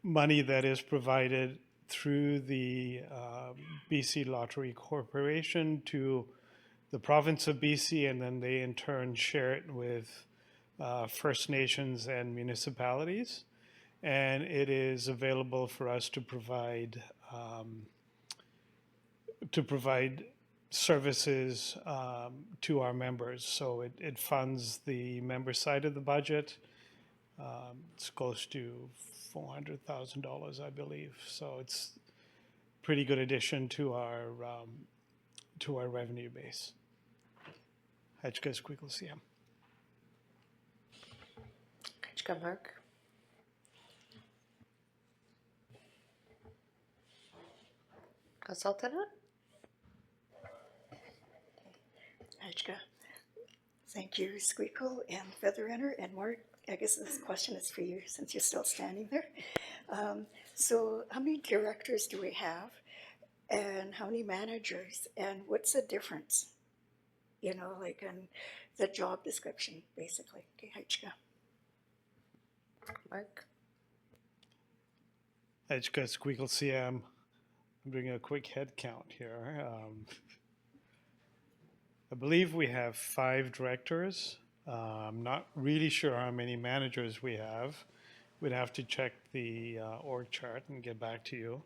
money that is provided through the BC Lottery Corporation to the province of BC, and then they in turn share it with First Nations and municipalities, and it is available for us to provide services to our members. So it funds the member side of the budget. It's close to $400,000, I believe. So it's a pretty good addition to our revenue base. Hachka Squeakle CM. Mark? Sultanat? Aichka. Thank you, Squeakle and Featherrenner, and Mark, I guess this question is for you since you're still standing there. So how many directors do we have, and how many managers, and what's the difference? You know, like in the job description, basically. Okay, Aichka. Mark? Hachka Squeakle CM. I'm doing a quick head count here. I believe we have 5 directors. I'm not really sure how many managers we have. We'd have to check the org chart and get back to you.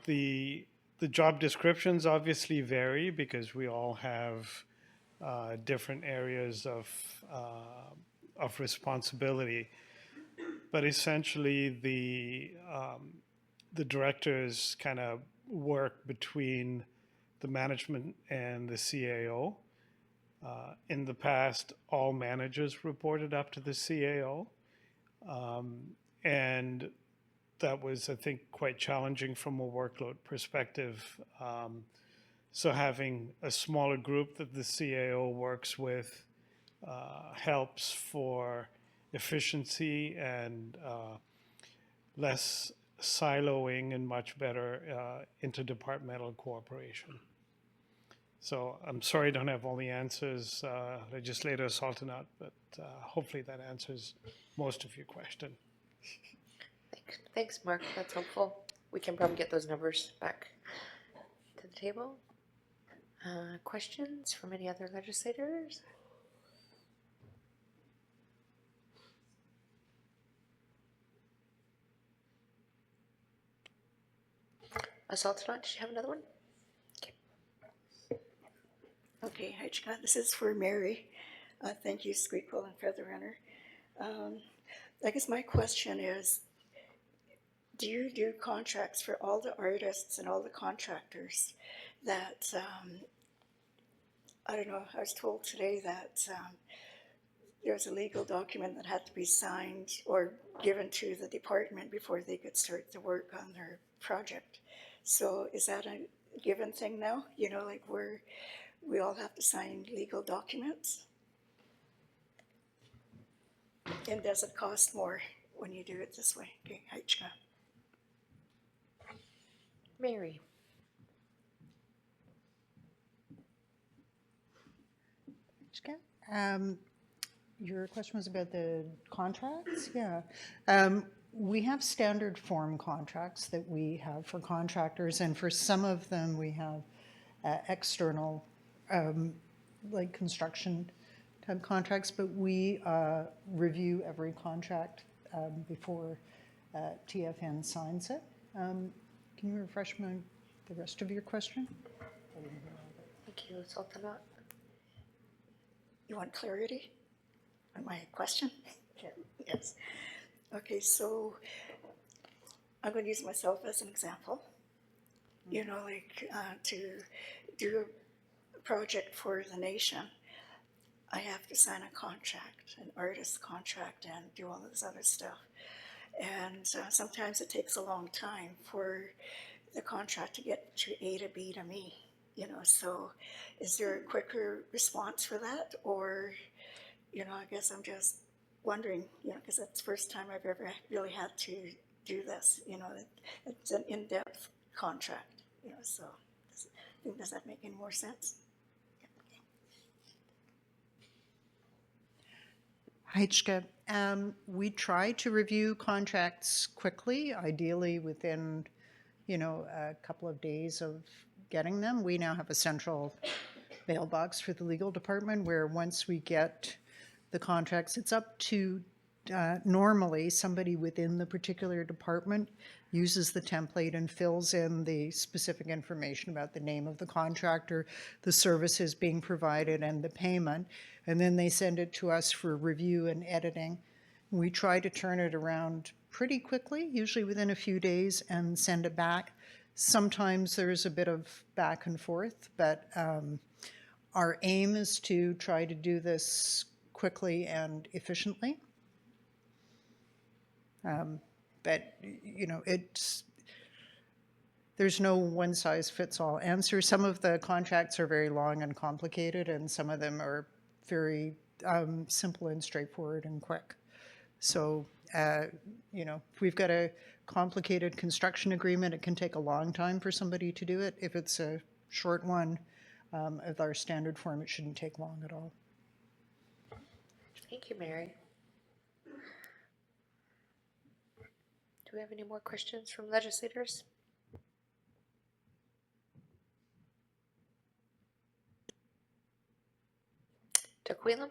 The job descriptions obviously vary because we all have different areas of responsibility, but essentially the directors kind of work between the management and the CAO. In the past, all managers reported up to the CAO, and that was, I think, quite challenging from a workload perspective. So having a smaller group that the CAO works with helps for efficiency and less siloing and much better interdepartmental cooperation. So I'm sorry I don't have all the answers, Legislator Sultanat, but hopefully that answers most of your question. Thanks, Mark. That's helpful. We can probably get those numbers back to the table. Questions from any other legislators? Sultanat, did you have another one? Okay, Aichka, this is for Mary. Thank you, Squeakle and Featherrenner. I guess my question is, do you do contracts for all the artists and all the contractors that, I don't know, I was told today that there was a legal document that had to be signed or given to the department before they could start the work on their project. So is that a given thing now? You know, like we all have to sign legal documents? And does it cost more when you do it this way? Okay, Aichka. Mary. Your question was about the contracts? Yeah. We have standard form contracts that we have for contractors, and for some of them, we have external, like construction type contracts, but we review every contract before TFN signs it. Can you refresh the rest of your question? Thank you, Sultanat. You want clarity on my question? Yes. Okay, so I'm going to use myself as an example. You know, like to do a project for the nation, I have to sign a contract, an artist contract, and do all this other stuff. And sometimes it takes a long time for the contract to get to A to B to me, you know, so is there a quicker response for that? Or, you know, I guess I'm just wondering, you know, because that's the first time I've ever really had to do this, you know, it's an in-depth contract, you know, so does that make any more sense? Heichka, we try to review contracts quickly, ideally within, you know, a couple of days of getting them. We now have a central mailbox for the legal department where once we get the contracts, it's up to normally somebody within the particular department uses the template and fills in the specific information about the name of the contractor, the services being provided, and the payment. And then they send it to us for review and editing. We try to turn it around pretty quickly, usually within a few days, and send it back. Sometimes there's a bit of back and forth, but our aim is to try to do this quickly and efficiently. But, you know, there's no one-size-fits-all answer. Some of the contracts are very long and complicated, and some of them are very simple and straightforward and quick. So, you know, if we've got a complicated construction agreement, it can take a long time for somebody to do it. If it's a short one, of our standard form, it shouldn't take long at all. Thank you, Mary. Do we have any more questions from legislators? Tequila?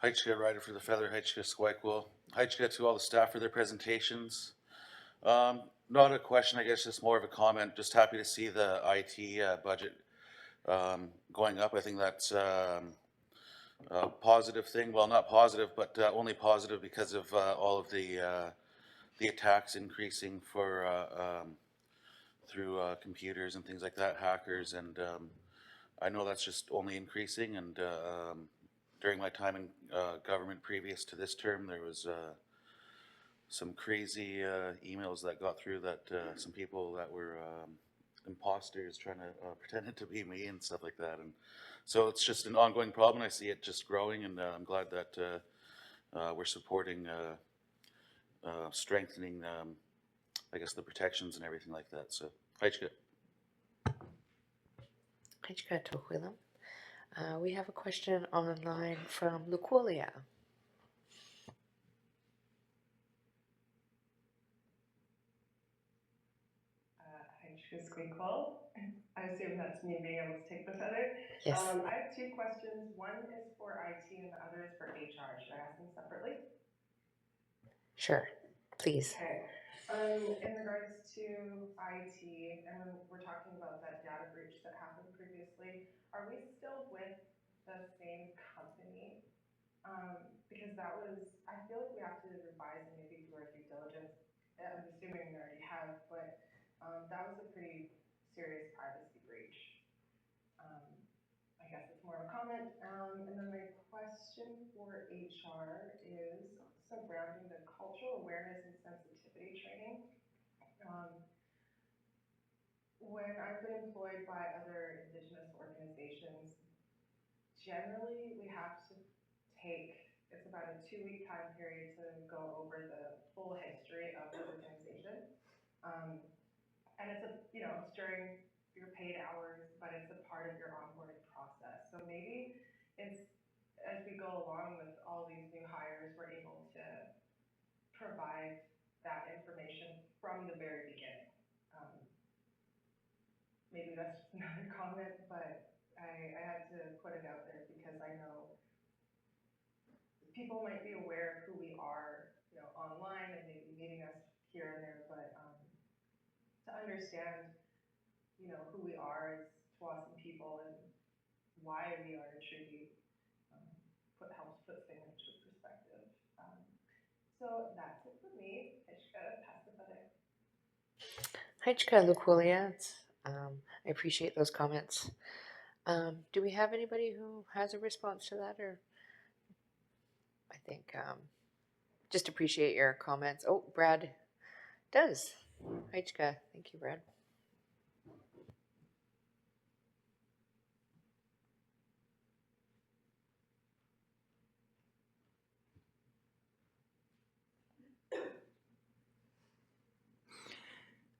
Heichka, Rider for the Feather, Heichka, Squaquil. Heichka to all the staff for their presentations. Not a question, I guess, just more of a comment. Just happy to see the IT budget going up. I think that's a positive thing. Well, not positive, but only positive because of all of the attacks increasing for through computers and things like that, hackers, and I know that's just only increasing. And during my time in government previous to this term, there was some crazy emails that got through that some people that were imposters trying to pretend it to be me and stuff like that. And so it's just an ongoing problem. I see it just growing, and I'm glad that we're supporting strengthening, I guess, the protections and everything like that. So, Heichka. Heichka Tequila. We have a question online from Luquolia. Squeakle. I assume that's me being able to take the feather. Yes. I have two questions. One is for IT and the other is for HR. Should I ask them separately? Sure, please. Okay. In regards to IT, and when we're talking about that data breach that happened previously, are we still with the same company? Because that was, I feel like we have to revise and maybe do our due diligence. I'm assuming we already have, but that was a pretty serious privacy breach. I guess it's more of a comment. And then my question for HR is surrounding the cultural awareness and sensitivity training. When I've been employed by other Indigenous organizations, generally we have to take, it's about a 2-week time period to go over the full history of the organization. And it's it's during your paid hours, but it's a part of your onboarding process. So maybe it's as we go along with all these new hires, we're able to provide that information from the very beginning. Maybe that's just another comment, but I had to put it out there because I know people might be aware of who we are, you know, online and maybe meeting us here and there, but to understand, you know, who we are as Tsawwassen people and why we are a treaty helps put things into perspective. So that's it for me. I just gotta pass the butter. Hajka Lukulia, I appreciate those comments. Do we have anybody who has a response to that, or I think just appreciate your comments. Oh, Brad does. Hajka, thank you, Brad.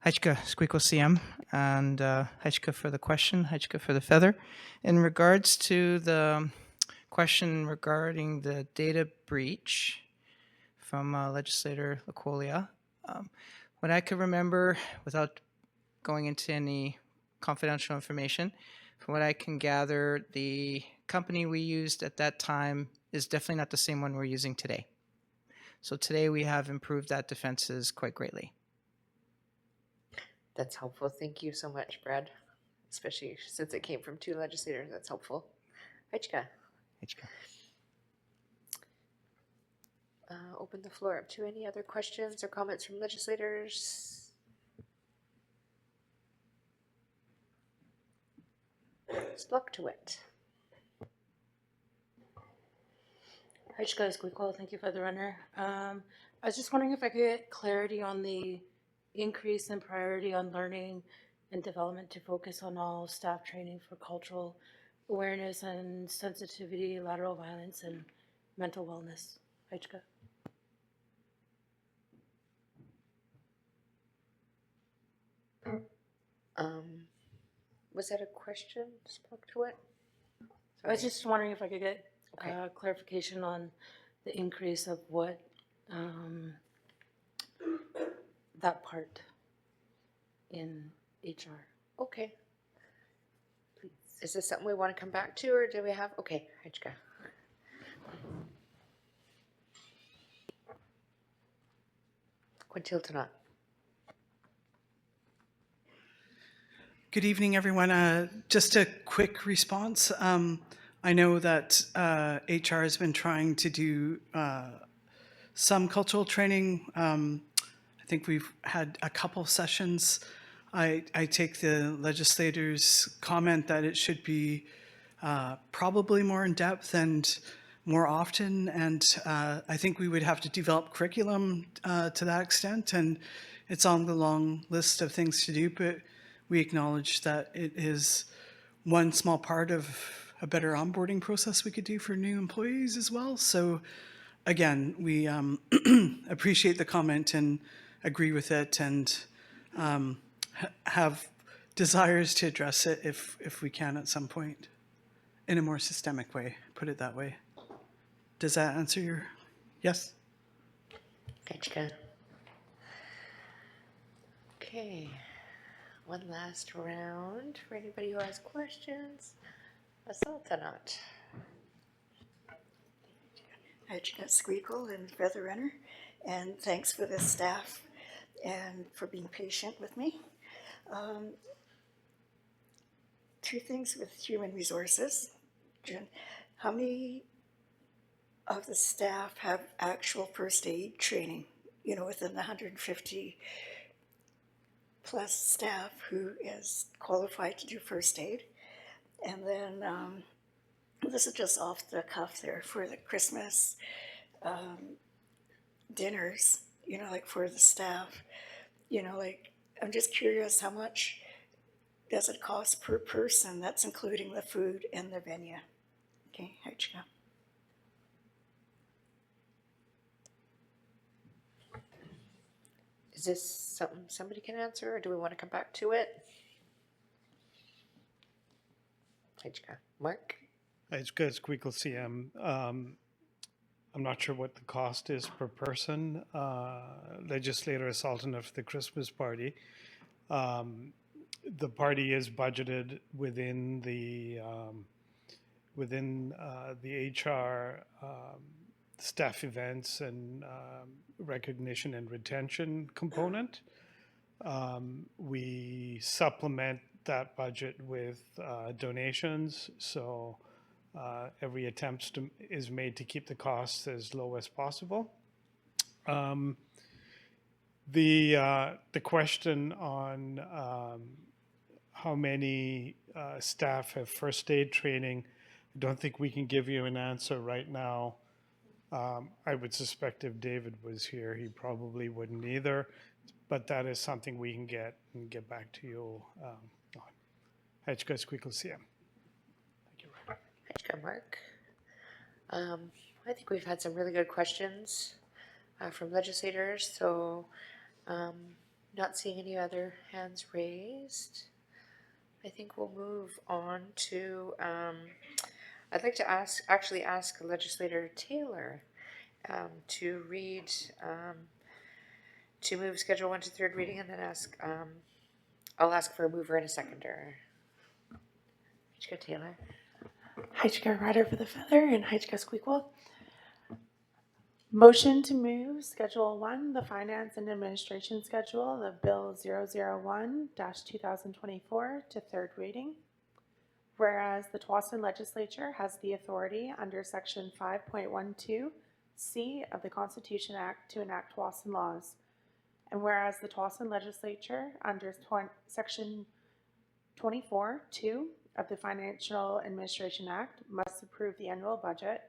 Hajka Squeakle CM, and Hajka for the question, Hajka for the feather. In regards to the question regarding the data breach from Legislator Lukolia, what I could remember, without going into any confidential information, from what I can gather, the company we used at that time is definitely not the same one we're using today. So today we have improved that defenses quite greatly. That's helpful. Thank you so much, Brad. Especially since it came from two legislators, that's helpful. Hajka. Hajka. Open the floor up to any other questions or comments from legislators. Stuck to it. Hajka Squeakle, thank you for the runner. I was just wondering if I could get clarity on the increase in priority on learning and development to focus on all staff training for cultural awareness and sensitivity, lateral violence, and mental wellness. Hajka. Was that a question? Spoke to it? I was just wondering if I could get Okay. clarification on the increase of what that part in HR. Okay. Is this something we want to come back to, or do we have? Okay, Hajka. Quintiltonat. Good evening, everyone. Just a quick response. I know that HR has been trying to do some cultural training. I think we've had a couple sessions. I take the legislators' comment that it should be probably more in depth and more often, and I think we would have to develop curriculum to that extent, and it's on the long list of things to do, but we acknowledge that it is one small part of a better onboarding process we could do for new employees as well. So again, we appreciate the comment and agree with it, and have desires to address it if we can at some point in a more systemic way, put it that way. Does that answer your, yes? Gotcha. Okay, one last round for anybody who has questions. Assaltanat. Hajka Squeakle and Feather Runner, and thanks for the staff and for being patient with me. Two things with human resources. Jen, how many of the staff have actual first aid training, you know, within the 150 plus staff who is qualified to do first aid? And then this is just off the cuff there for the Christmas dinners, you know, like for the staff, you know, like I'm just curious, how much does it cost per person? That's including the food and the venue. Okay, Hajka. Is this something somebody can answer, or do we want to come back to it? Hajka. Mark? It's good, Squeakle CM. I'm not sure what the cost is per person. Legislator Sultan of the Christmas party. The party is budgeted within the HR staff events and recognition and retention component. We supplement that budget with donations, so every attempt is made to keep the costs as low as possible. The question on how many staff have first aid training, I don't think we can give you an answer right now. I would suspect if David was here, he probably wouldn't either, but that is something we can get and get back to you on. Hechka Squeakle CM. Hechka Mark. I think we've had some really good questions from legislators, so not seeing any other hands raised. I think we'll move on to, I'd like to ask Legislator Taylor to read, to move Schedule 1 to third reading, and then I'll ask for a mover and a seconder. Hechka Taylor. Hechka Rider for the Feather and Hechka Squeakle. Motion to move Schedule 1, the Finance and Administration Schedule of Bill 001-2024 to third reading. Whereas the Tsawwassen Legislature has the authority under Section 5.12C of the Constitution Act to enact Tsawwassen laws. And whereas the Tsawwassen Legislature under Section 24(2) of the Financial Administration Act must approve the annual budget.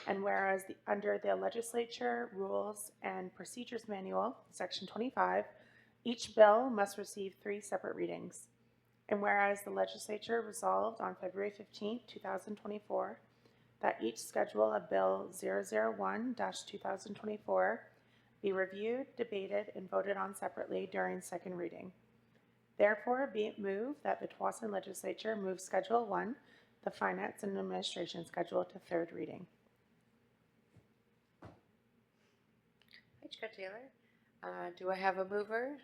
And whereas under the Legislature Rules and Procedures Manual, Section 25, each bill must receive 3 separate readings. And whereas the Legislature resolved on February 15, 2024, that each schedule of Bill 001-2024 be reviewed, debated, and voted on separately during second reading. Therefore, be it moved that the Tsawwassen Legislature move Schedule 1, the Finance and Administration Schedule, to third reading. Hechka Taylor. Do I have a mover?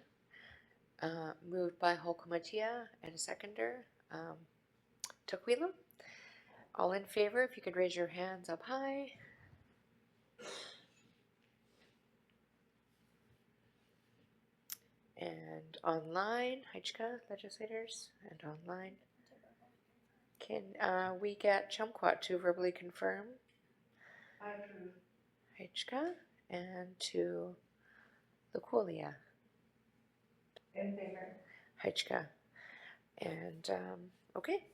Moved by Holkomatia and a seconder, Tukwila. All in favor, if you could raise your hands up high. And online, Hechka legislators, and online. Can we get Chumquat to verbally confirm? I approve. Hechka, and to Luquolia. In favor. Hechka. And, okay.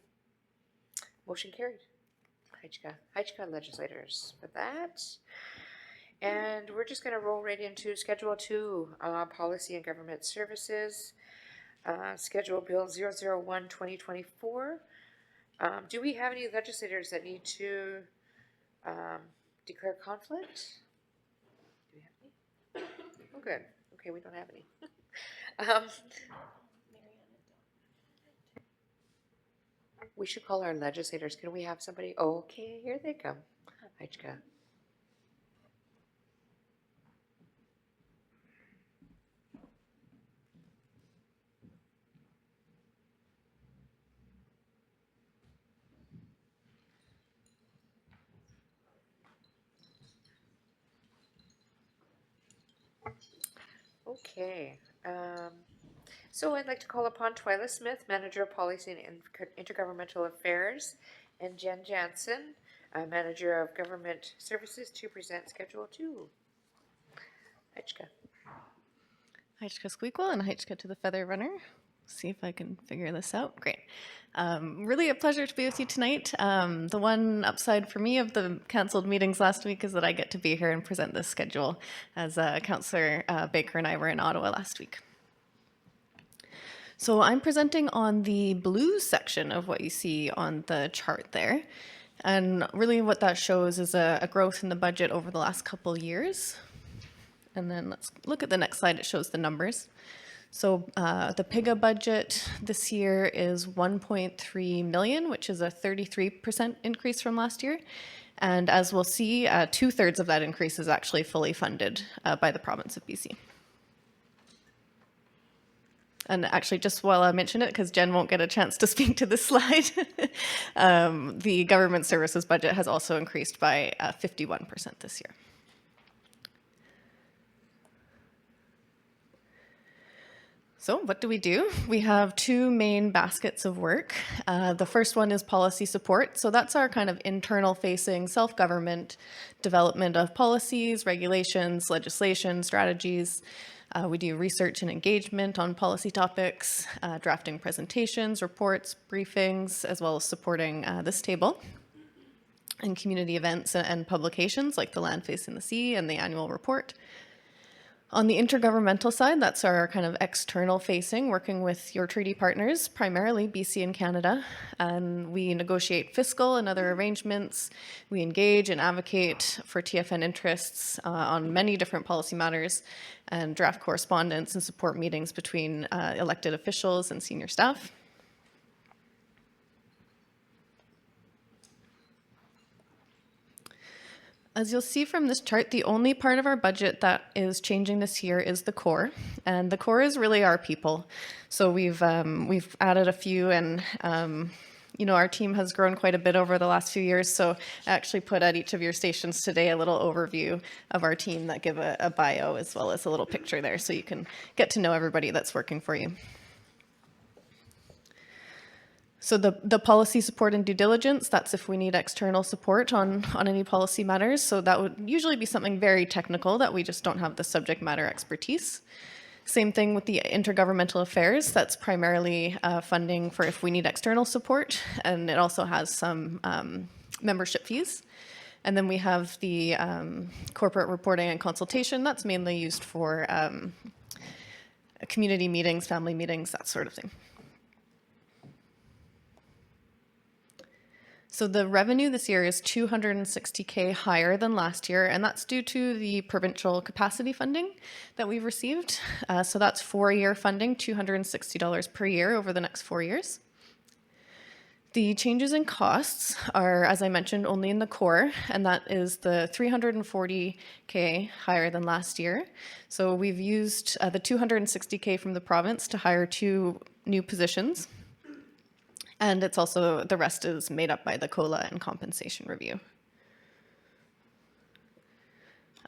Motion carried. Hechka legislators for that. And we're just going to roll right into Schedule 2, Policy and Government Services, Schedule Bill 001-2024. Do we have any legislators that need to declare conflict? Do we have any? Oh, good. Okay, we don't have any. We should call our legislators. Can we have somebody? Oh, okay, here they come. Hechka. Okay. So I'd like to call upon Twyla Smith, Manager of Policy and Intergovernmental Affairs, and Jen Jansen, Manager of Government Services, to present Schedule 2. Hechka. Hechka Squeakle and Hechka to the Feather Runner. See if I can figure this out. Great. Really a pleasure to be with you tonight. The one upside for me of the canceled meetings last week is that I get to be here and present this schedule, as Councillor Baker and I were in Ottawa last week. So I'm presenting on the blue section of what you see on the chart there. And really what that shows is a growth in the budget over the last couple years. And then let's look at the next slide. It shows the numbers. So the PIGA budget this year is 1.3 million, which is a 33% increase from last year. And as we'll see, 2/3 of that increase is actually fully funded by the province of BC. And actually, just while I mention it, because Jen won't get a chance to speak to this slide, the government services budget has also increased by 51% this year. So what do? We have two main baskets of work. The first one is policy support. So that's our kind of internal facing self-government development of policies, regulations, legislation, strategies. We do research and engagement on policy topics, drafting presentations, reports, briefings, as well as supporting this table and community events and publications like the Land Facing the Sea and the annual report. On the intergovernmental side, that's our kind of external facing, working with your treaty partners, primarily BC and Canada. And we negotiate fiscal and other arrangements. We engage and advocate for TFN interests on many different policy matters and draft correspondence and support meetings between elected officials and senior staff. As you'll see from this chart, the only part of our budget that is changing this year is the core, and the core is really our people. So we've added a few, and you know, our team has grown quite a bit over the last few years. So I actually put at each of your stations today a little overview of our team that give a bio as well as a little picture there, so you can get to know everybody that's working for you. So the policy support and due diligence, that's if we need external support on any policy matters. So that would usually be something very technical that we just don't have the subject matter expertise. Same thing with the intergovernmental affairs. That's primarily funding for if we need external support, and it also has some membership fees. And then we have the corporate reporting and consultation. That's mainly used for community meetings, family meetings, that sort of thing. So the revenue this year is $260K higher than last year, and that's due to the provincial capacity funding that we've received. So that's 4-year funding, $260 per year over the next 4 years. The changes in costs are, as I mentioned, only in the core, and that is the $340K higher than last year. So we've used the $260K from the province to hire 2 new positions. And it's also, the rest is made up by the COLA and compensation review.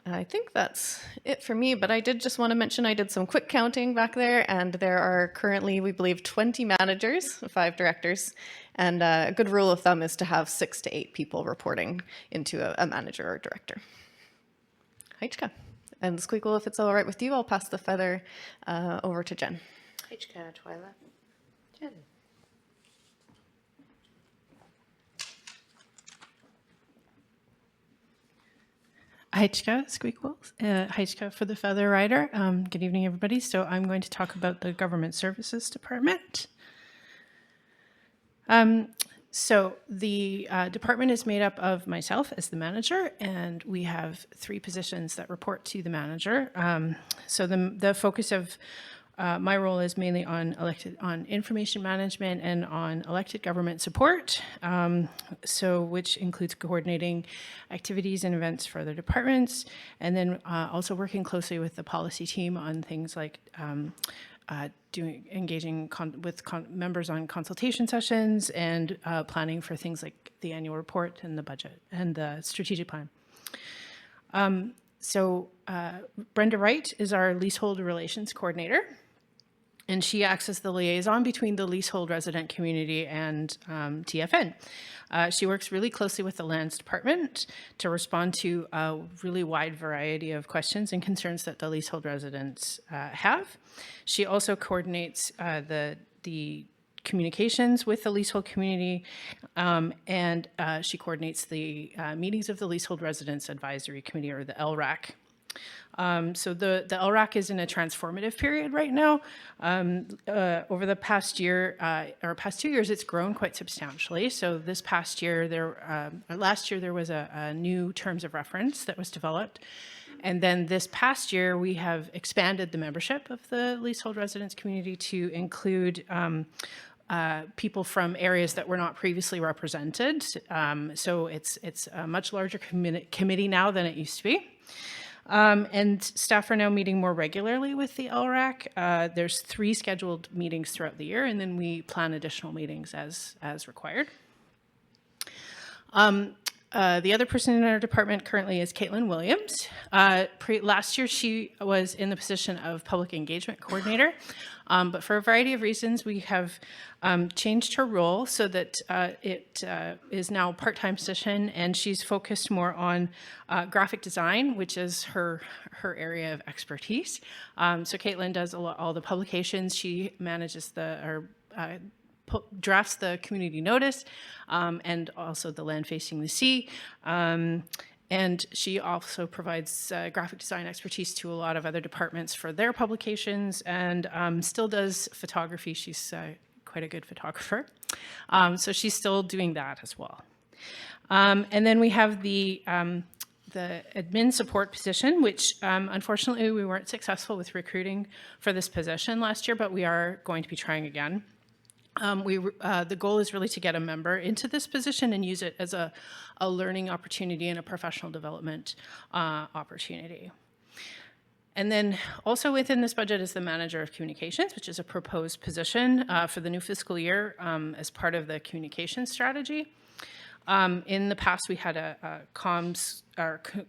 I think that's it for me, but I did just want to mention I did some quick counting back there, and there are currently, we believe, 20 managers, 5 directors, and a good rule of thumb is to have 6 to 8 people reporting into a manager or director. Haichka. And Squeakle, if it's all right with you, I'll pass the feather over to Jen. Haichka, Twyla. Jen. Haichka, Squeakle, Haichka for the Feather Rider. Good evening, everybody. So I'm going to talk about the Government Services Department. So the department is made up of myself as the manager, and we have 3 positions that report to the manager. So the focus of my role is mainly on information management and on elected government support, which includes coordinating activities and events for other departments, and then also working closely with the policy team on things like engaging with members on consultation sessions and planning for things like the annual report and the budget and the strategic plan. Brenda Wright is our leasehold relations coordinator, and she acts as the liaison between the leasehold resident community and TFN. She works really closely with the lands department to respond to a really wide variety of questions and concerns that the leasehold residents have. She also coordinates the communications with the leasehold community, and she coordinates the meetings of the Leasehold Residents Advisory Committee, or the LRAC. So the LRAC is in a transformative period right now. Over the past year, or past 2 years, it's grown quite substantially. So this past year, last year there was a new terms of reference that was developed, And then this past year, we have expanded the membership of the leasehold residents community to include people from areas that were not previously represented. So it's a much larger committee now than it used to be. And staff are now meeting more regularly with the LRAC. There's 3 scheduled meetings throughout the year, and then we plan additional meetings as required. The other person in our department currently is Caitlin Williams. Last year, she was in the position of public engagement coordinator, but for a variety of reasons, we have changed her role so that it is now a part-time position, and she's focused more on graphic design, which is her area of expertise. So Caitlin does all the publications. She manages drafts the community notice and also the land facing the sea. And she also provides graphic design expertise to a lot of other departments for their publications, and still does photography. She's quite a good photographer. So she's still doing that as well. And then we have the admin support position, which unfortunately we weren't successful with recruiting for this position last year, but we are going to be trying again. The goal is really to get a member into this position and use it as a learning opportunity and a professional development opportunity. And then also within this budget is the manager of communications, which is a proposed position for the new fiscal year as part of the communications strategy. In the past, we had a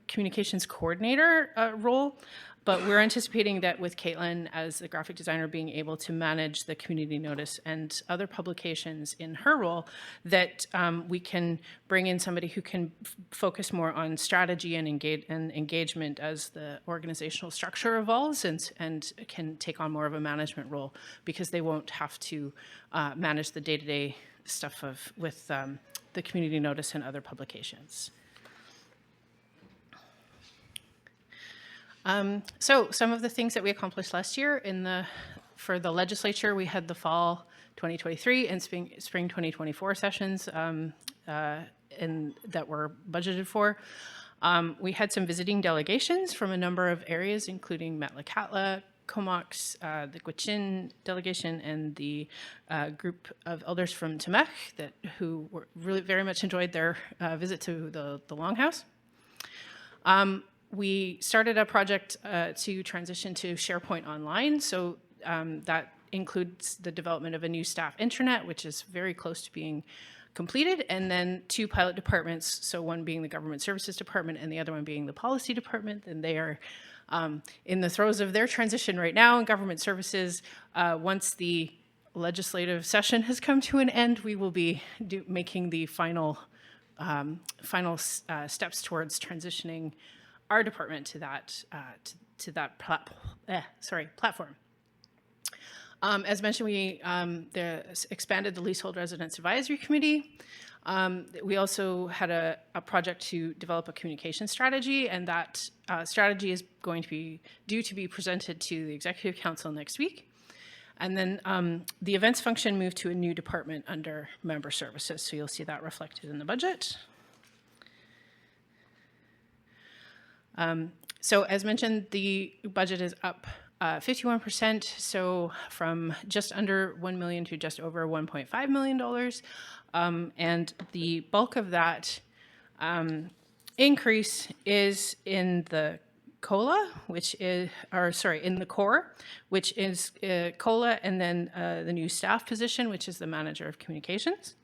communications coordinator role, but we're anticipating that with Caitlin as the graphic designer being able to manage the community notice and other publications in her role, that we can bring in somebody who can focus more on strategy and engagement as the organizational structure evolves, and can take on more of a management role, because they won't have to manage the day-to-day stuff with the community notice and other publications. So some of the things that we accomplished last year for the legislature, we had the fall 2023 and spring 2024 sessions that were budgeted for. We had some visiting delegations from a number of areas, including Metlakatla, Comox, the Gwich'in delegation, and the group of elders from Temec who really very much enjoyed their visit to the Longhouse. We started a project to transition to SharePoint Online. So that includes the development of a new staff intranet, which is very close to being completed, and then 2 pilot departments, so one being the Government Services Department and the other one being the Policy Department, and they are in the throes of their transition right now in Government Services. Once the legislative session has come to an end, we will be making the final steps towards transitioning our department to that platform. As mentioned, we expanded the Leasehold Residents Advisory Committee. We also had a project to develop a communication strategy, and that strategy is going to be due to be presented to the Executive Council next week. And then the events function moved to a new department under Member Services, so you'll see that reflected in the budget. So as mentioned, the budget is up 51%, so from just under $1 million to just over $1.5 million. And the bulk of that increase is in the COLA, in the core, which is COLA, and then the new staff position, which is the manager of communications.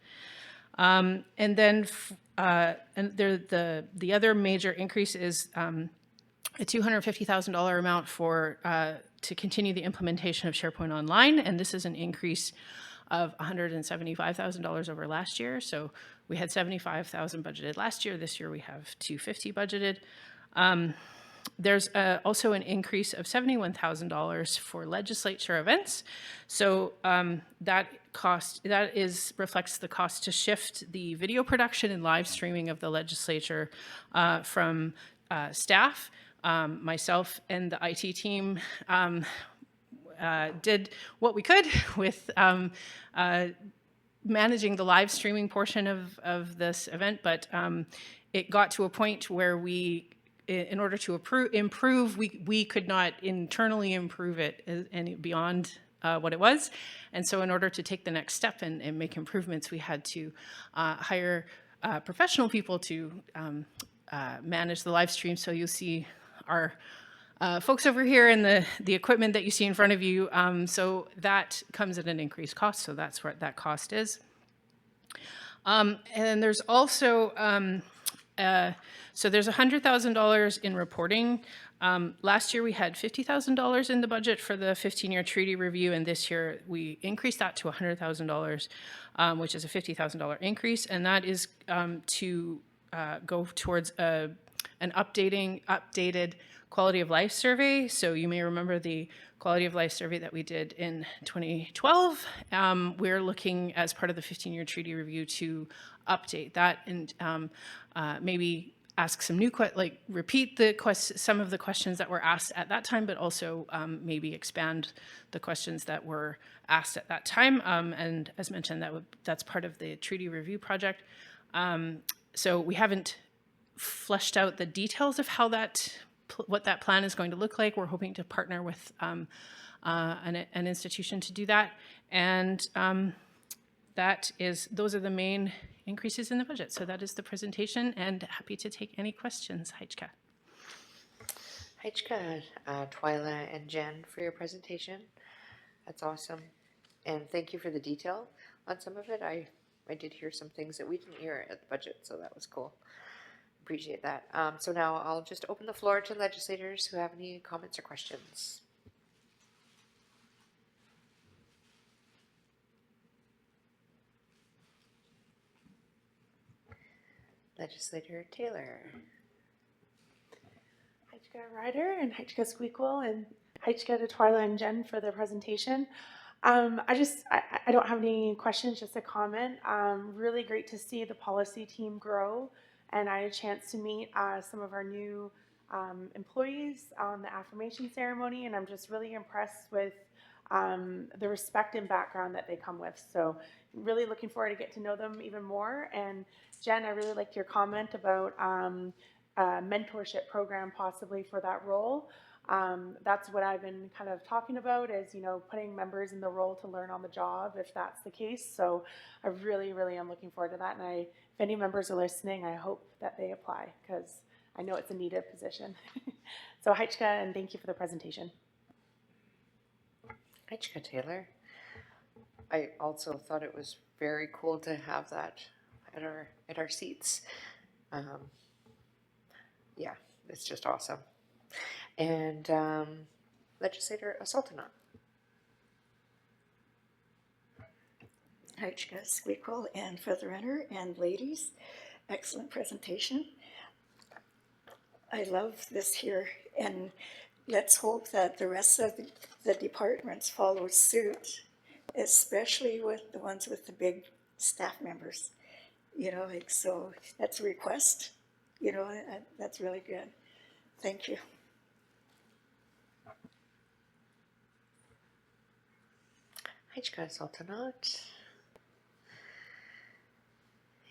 And then the other major increase is a $250,000 amount to continue the implementation of SharePoint Online, and this is an increase of $175,000 over last year. So we had $75,000 budgeted last year. This year we have $250,000 budgeted. There's also an increase of $71,000 for legislature events. So that reflects the cost to shift the video production and live streaming of the legislature from staff. Myself and the IT team did what we could with managing the live streaming portion of this event, but it got to a point where we in order to improve, we could not internally improve it any beyond what it was. And so in order to take the next step and make improvements, we had to hire professional people to manage the live stream. So you'll see our folks over here and the equipment that you see in front of you. So that comes at an increased cost. So that's what that cost is. And there's also, so there's $100,000 in reporting. Last year we had $50,000 in the budget for the 15-year treaty review, and this year we increased that to $100,000, which is a $50,000 increase, and that is to go towards an updated quality of life survey. So you may remember the quality of life survey that we did in 2012. We're looking as part of the 15-year treaty review to update that and maybe ask some new repeat some of the questions that were asked at that time, but also maybe expand the questions that were asked at that time. And as mentioned, that's part of the treaty review project. So we haven't fleshed out the details of how what that plan is going to look like. We're hoping to partner with an institution to do that. And those are the main increases in the budget. So that is the presentation, and happy to take any questions. Heichka. Heichka, Twyla, and Jen for your presentation. That's awesome. And thank you for the detail on some of it. I did hear some things that we didn't hear at the budget, so that was cool. Appreciate that. So now I'll just open the floor to legislators who have any comments or questions. Legislator Taylor. Heichka Ryder and Heichka Squeakle and Heichka to Twyla and Jen for their presentation. I don't have any questions, just a comment. Really great to see the policy team grow, and I had a chance to meet some of our new employees on the affirmation ceremony, and I'm just really impressed with the respect and background that they come with. So really looking forward to get to know them even more. And Jen, I really liked your comment about a mentorship program possibly for that role. That's what I've been kind of talking about is, putting members in the role to learn on the job if that's the case. So I really, really am looking forward to that. And if any members are listening, I hope that they apply because I know it's a needed position. So Heichka, and thank you for the presentation. Heichka Taylor. I also thought it was very cool to have that at our seats. Yeah, it's just awesome. And Legislator Sultanat. Heichka Squeakle and Featherrenner and ladies, excellent presentation. I love this here, and let's hope that the rest of the departments follow suit, especially with the ones with the big staff members. So that's a request, that's really good. Thank you. Heichka Sultanat.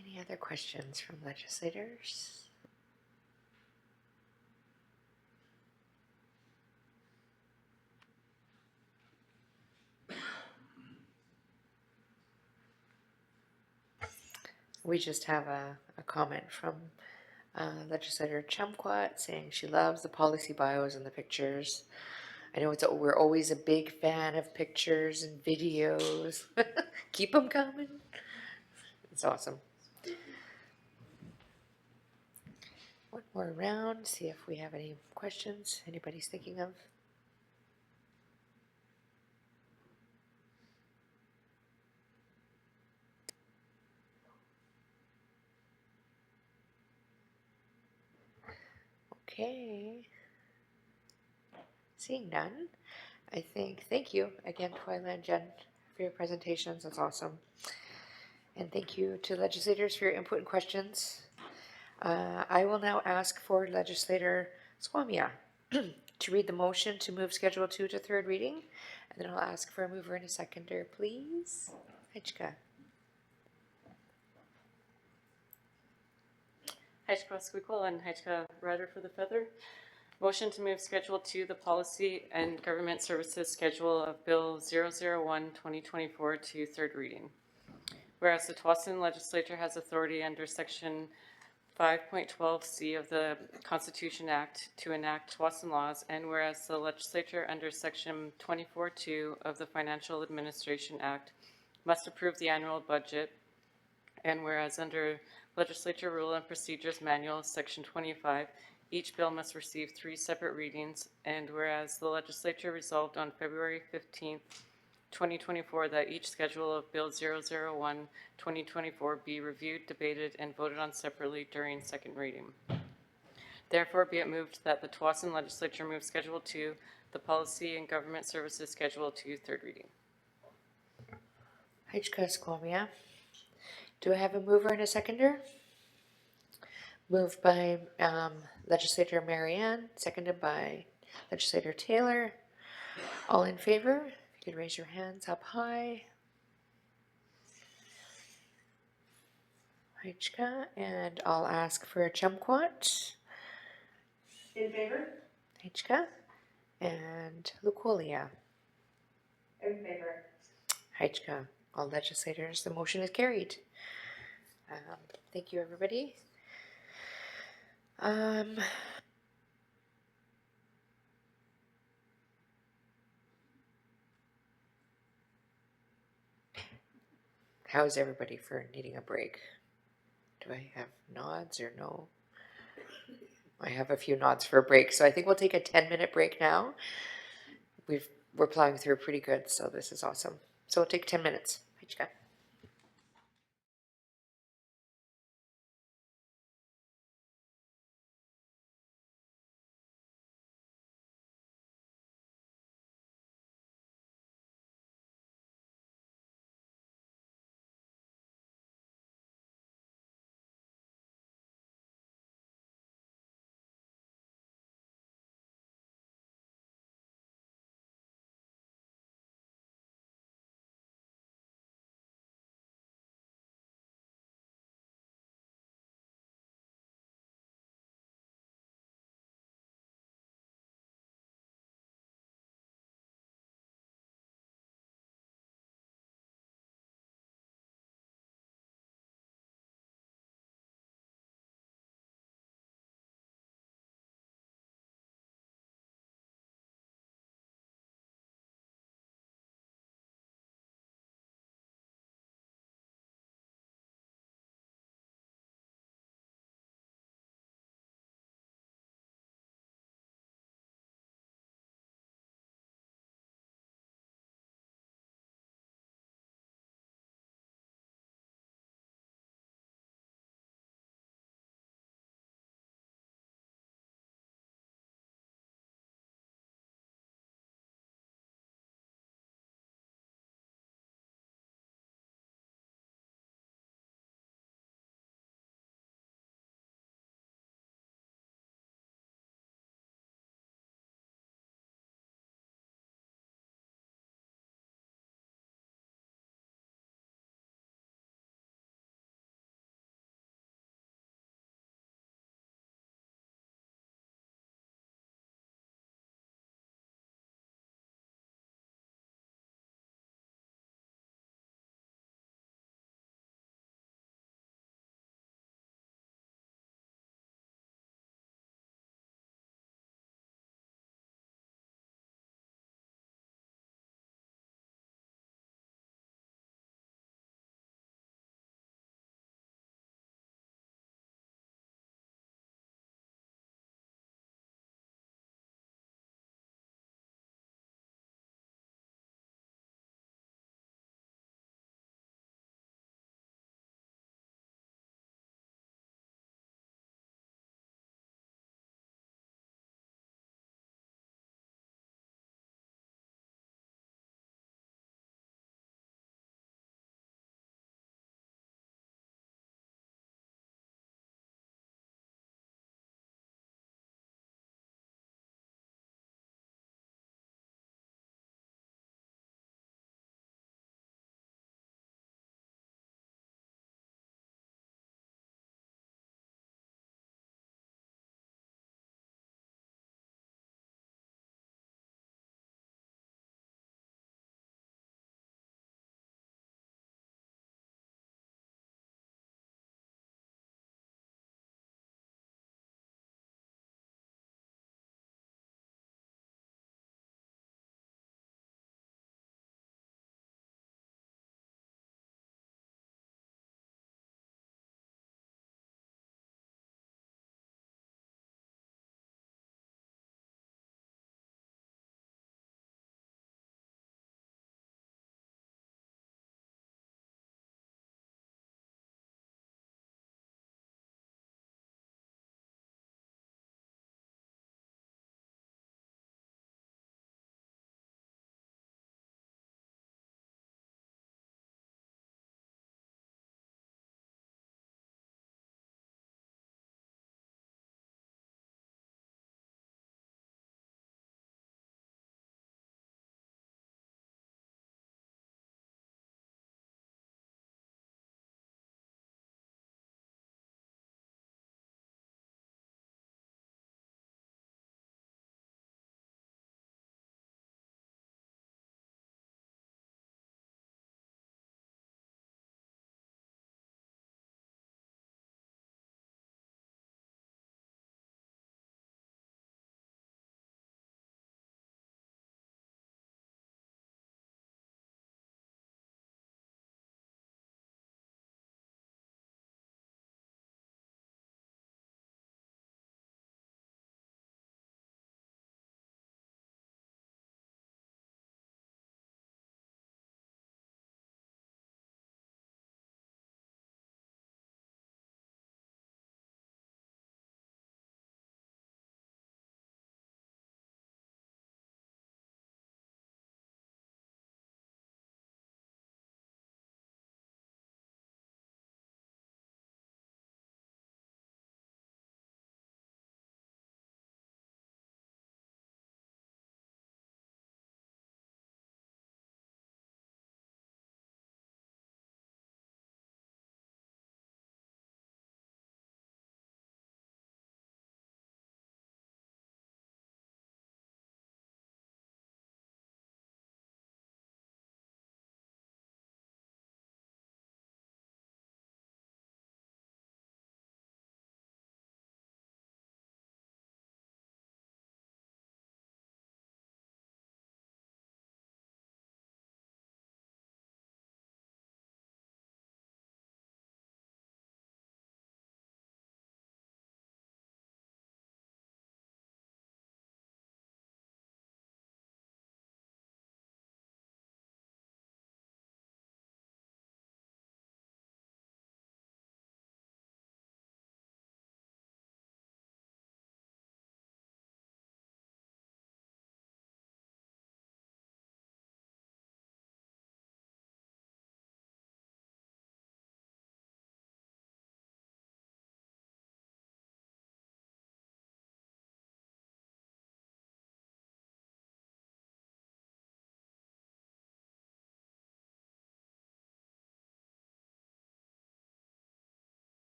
Any other questions from legislators? We just have a comment from Legislator Chumquat saying she loves the policy bios and the pictures. I know we're always a big fan of pictures and videos. Keep them coming. It's awesome. One more round, see if we have any questions anybody's thinking of. Okay. Seeing none, thank you again, Twyla and Jen, for your presentations. That's awesome. And thank you to legislators for your input and questions. I will now ask for Legislator Swamia to read the motion to move Schedule 2 to third reading, and then I'll ask for a mover and a seconder, please. Heichka. Heichka Squeakle and Heichka Rider for the Feather. Motion to move Schedule 2, the Policy and Government Services Schedule of Bill 001, 2024 to third reading. Whereas the Tsawwassen Legislature has authority under Section 5.12C of the Constitution Act to enact Tsawwassen laws, and whereas the legislature under Section 24.2 of the Financial Administration Act must approve the annual budget, and whereas under Legislature Rule and Procedures Manual, Section 25, each bill must receive 3 separate readings, and whereas the legislature resolved on February 15th, 2024 that each schedule of Bill 001, 2024 be reviewed, debated, and voted on separately during second reading. Therefore, be it moved that the Tsawwassen Legislature move Schedule 2, the Policy and Government Services Schedule to third reading. Heichka Squamia. Do I have a mover and a seconder? Moved by Legislator Marianne, seconded by Legislator Taylor. All in favor? If you could raise your hands up high. Heichka, and I'll ask for a Chumquat. In favor? Heichka, and Lucolia. In favor. Heichka. All legislators, the motion is carried. Thank you, everybody. How's everybody for needing a break? Do I have nods or no? I have a few nods for a break, so I think we'll take a 10-minute break now. We're plowing through pretty good, so this is awesome. So we'll take 10 minutes. Heichka.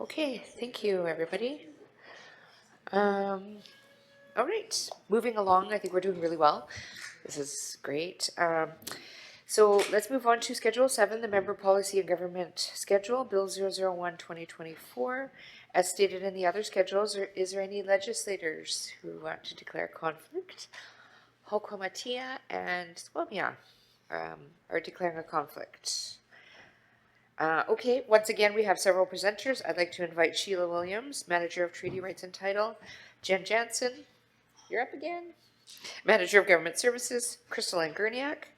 Okay, thank you, everybody. All right, moving along, I think we're doing really well. This is great. So let's move on to Schedule 7, the Member Policy and Government Schedule, Bill 001-2024. As stated in the other schedules, is there any legislators who want to declare conflict? Hokomatia and Swamia are declaring a conflict. Okay, once again, we have several presenters. I'd like to invite Sheila Williams, Manager of Treaty Rights and Title, Jen Jansen, you're up again, Manager of Government Services, Crystal Ann Gurniak,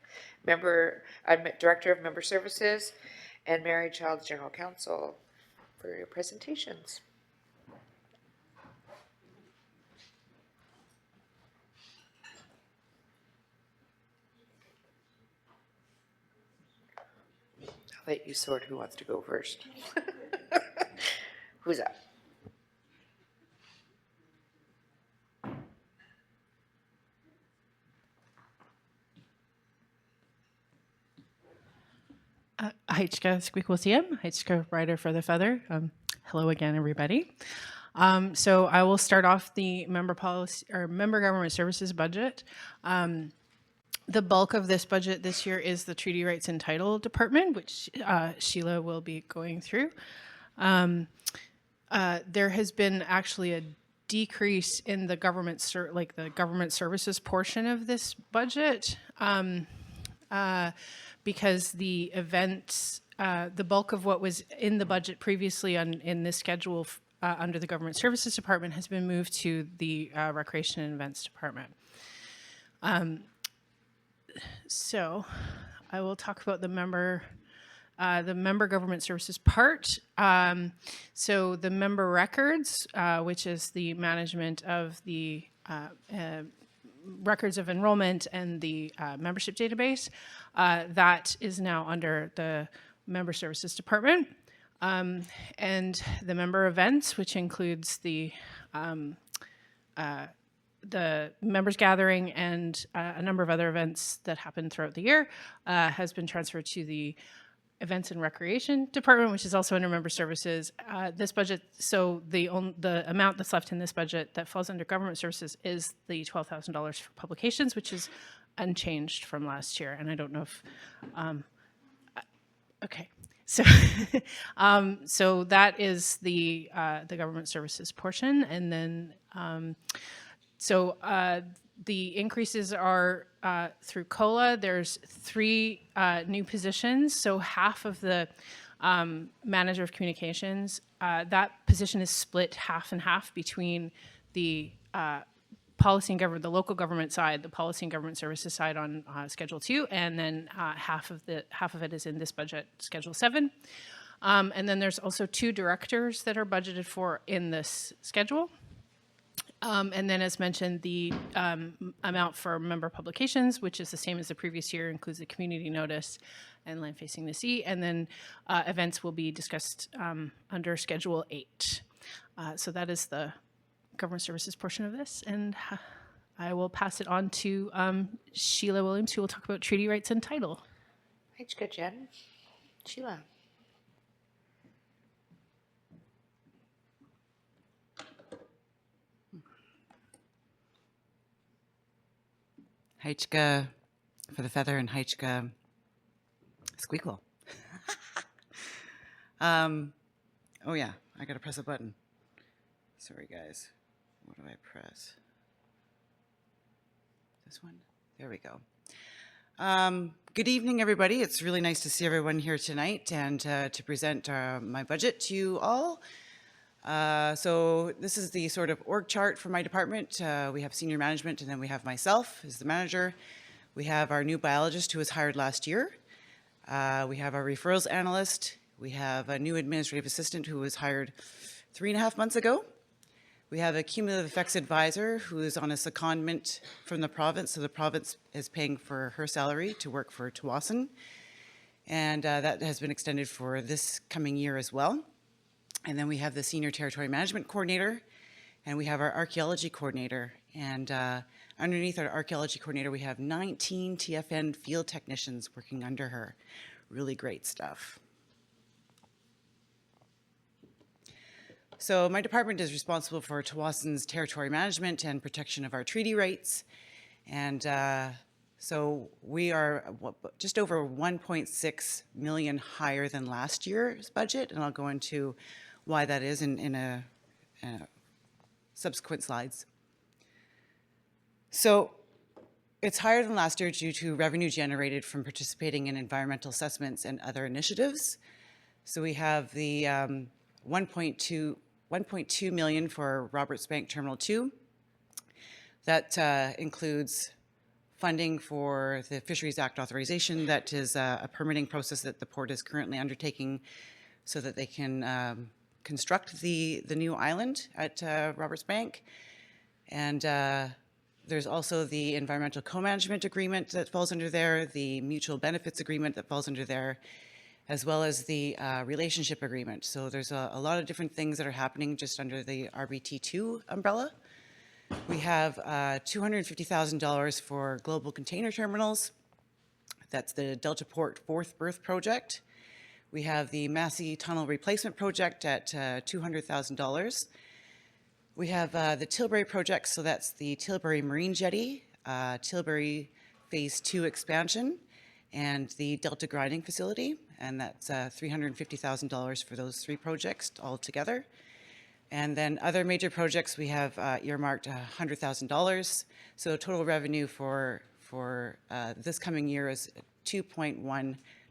Director of Member Services, and Mary Childs, General Counsel, for your presentations. I'll let you sort who wants to go first. Who's up? Haichka Squeakwasiam, Haichka Rider for the Feather. Hello again, everybody. So I will start off the member policy or member government services budget. The bulk of this budget this year is the Treaty Rights and Title Department, which Sheila will be going through. There has been actually a decrease in the government government services portion of this budget. Because the events, the bulk of what was in the budget previously in this schedule under the Government Services Department has been moved to the Recreation and Events Department. So I will talk about the member government services part. So the member records, which is the management of the records of enrollment and the membership database, that is now under the Member Services Department. And the member events, which includes the members gathering and a number of other events that happen throughout the year, has been transferred to the Events and Recreation Department, which is also under Member Services. This budget, so the amount that's left in this budget that falls under Government Services is the $12,000 for publications, which is unchanged from last year. And I don't know if, okay. So, so that is the Government Services portion. And then, the increases are through COLA. There's 3 new positions. So half of the manager of communications, that position is split half and half between the policy and government, the local government side, the policy and government services side on Schedule 2, and then half of it is in this budget, Schedule 7. And then there's also 2 directors that are budgeted for in this schedule. And then, as mentioned, the amount for member publications, which is the same as the previous year, includes the community notice and Land Facing the Sea. And then events will be discussed under Schedule 8. So that is the government services portion of this. And I will pass it on to Sheila Williams, who will talk about treaty rights and title. Thanks, good, Jen. Sheila. Haichka for the feather and Haichka squeakle. Oh yeah, I gotta press a button. Sorry guys, what do I press? This one? There we go. Good evening, everybody. It's really nice to see everyone here tonight and to present my budget to you all. So this is the sort of org chart for my department. We have senior management, and then we have myself as the manager. We have our new biologist who was hired last year. We have our referrals analyst. We have a new administrative assistant who was hired 3.5 months ago. We have a cumulative effects advisor who is on a secondment from the province, so the province is paying for her salary to work for Tawasin, and that has been extended for this coming year as well. And then we have the Senior Territory Management Coordinator, and we have our Archaeology Coordinator. And underneath our Archaeology Coordinator, we have 19 TFN field technicians working under her. Really great stuff. So my department is responsible for Tawasin's territory management and protection of our treaty rights. And so we are just over 1.6 million higher than last year's budget, and I'll go into why that is in a subsequent slides. So it's higher than last year due to revenue generated from participating in environmental assessments and other initiatives. So we have the 1.2 million for Roberts Bank Terminal 2. That includes funding for the Fisheries Act authorization. That is a permitting process that the port is currently undertaking so that they can construct the new island at Roberts Bank. And there's also the environmental co-management agreement that falls under there, the mutual benefits agreement that falls under there, as well as the relationship agreement. So there's a lot of different things that are happening just under the RBT2 umbrella. We have $250,000 for global container terminals. That's the Delta Port Fourth Berth project. We have the Massey Tunnel Replacement project at $200,000. We have the Tilbury project, so that's the Tilbury Marine Jetty, Tilbury Phase 2 expansion, and the Delta Grinding Facility, and that's $350,000 for those three projects altogether. And then other major projects, we have earmarked $100,000. So total revenue for this coming year is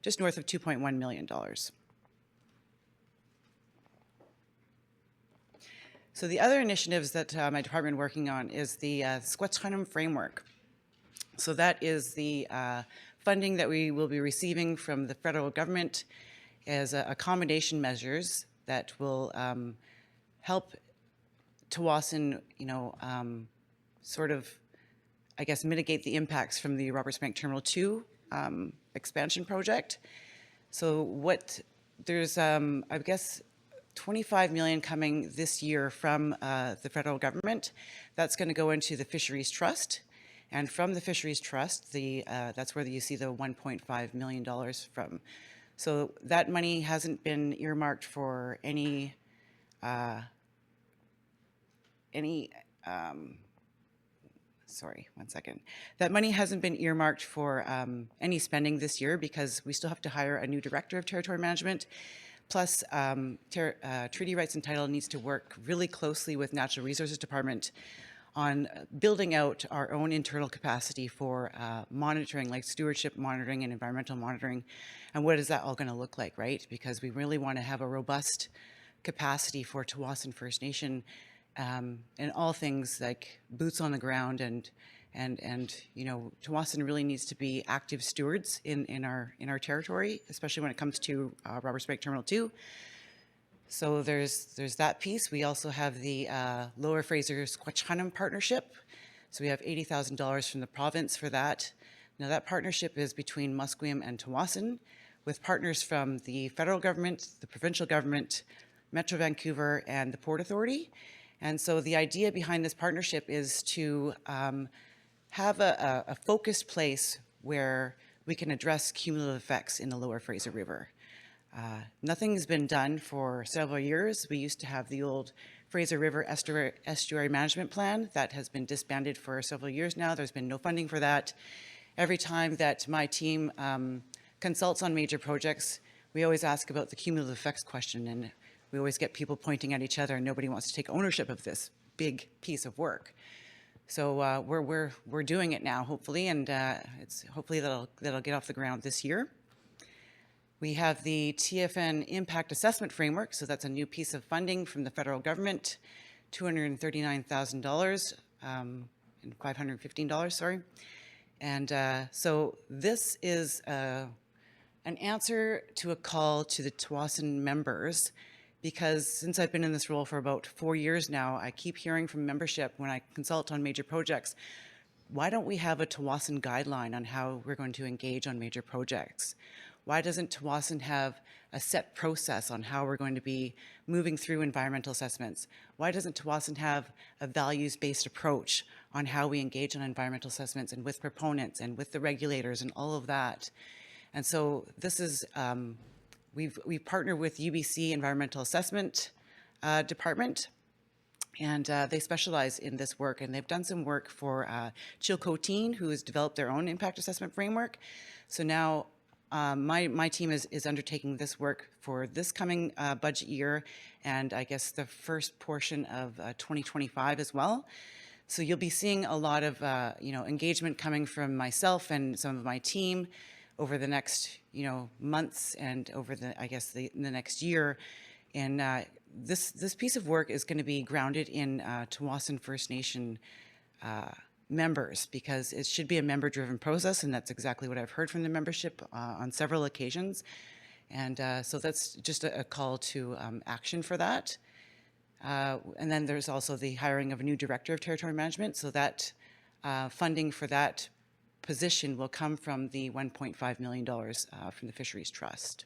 just north of $2.1 million. So the other initiatives that my department is working on is the Squatchanum Framework. So that is the funding that we will be receiving from the federal government as accommodation measures that will help Tawasin, sort of, I guess, mitigate the impacts from the Roberts Bank Terminal 2 expansion project. So there's, I guess, 25 million coming this year from the federal government. That's going to go into the Fisheries Trust. And from the Fisheries Trust, that's where you see the $1.5 million from. So that money hasn't been earmarked for any sorry, one second. That money hasn't been earmarked for any spending this year because we still have to hire a new director of territory management. Plus, Treaty Rights and Title needs to work really closely with Natural Resources Department on building out our own internal capacity for monitoring, like stewardship monitoring and environmental monitoring. And what is that all going to look like, right? Because we really want to have a robust capacity for Tawasin First Nation and all things like boots on the ground and Tawasin really needs to be active stewards in our territory, especially when it comes to Roberts Bank Terminal 2. So there's that piece. We also have the Lower Fraser Squatchanum Partnership. So we have $80,000 from the province for that. Now that partnership is between Musqueam and Tawasin with partners from the federal government, the provincial government, Metro Vancouver, and the Port Authority. And so the idea behind this partnership is to have a focused place where we can address cumulative effects in the Lower Fraser River. Nothing's been done for several years. We used to have the old Fraser River Estuary Management Plan that has been disbanded for several years now. There's been no funding for that. Every time that my team consults on major projects, we always ask about the cumulative effects question, and we always get people pointing at each other and nobody wants to take ownership of this big piece of work. So we're doing it now, hopefully, and it's hopefully that'll get off the ground this year. We have the TFN Impact Assessment Framework, so that's a new piece of funding from the federal government, $239,000 and $515, sorry. And so this is an answer to a call to the Tawasin members, because since I've been in this role for about 4 years now, I keep hearing from membership when I consult on major projects, why don't we have a Tawasin guideline on how we're going to engage on major projects? Why doesn't Tawasin have a set process on how we're going to be moving through environmental assessments? Why doesn't Tawasin have a values-based approach on how we engage on environmental assessments and with proponents and with the regulators and all of that? And so this is, we've partnered with UBC Environmental Assessment department. And they specialize in this work, and they've done some work for Chilcotin, who has developed their own impact assessment framework. So now my team is undertaking this work for this coming budget year, and I guess the first portion of 2025 as well. So you'll be seeing a lot of engagement coming from myself and some of my team over the next months and over the next year. And this piece of work is going to be grounded in Tsawwassen First Nation members, because it should be a member-driven process, and that's exactly what I've heard from the membership on several occasions. And so that's just a call to action for that. And then there's also the hiring of a new director of territory management, so that funding for that position will come from the $1.5 million from the Fisheries Trust.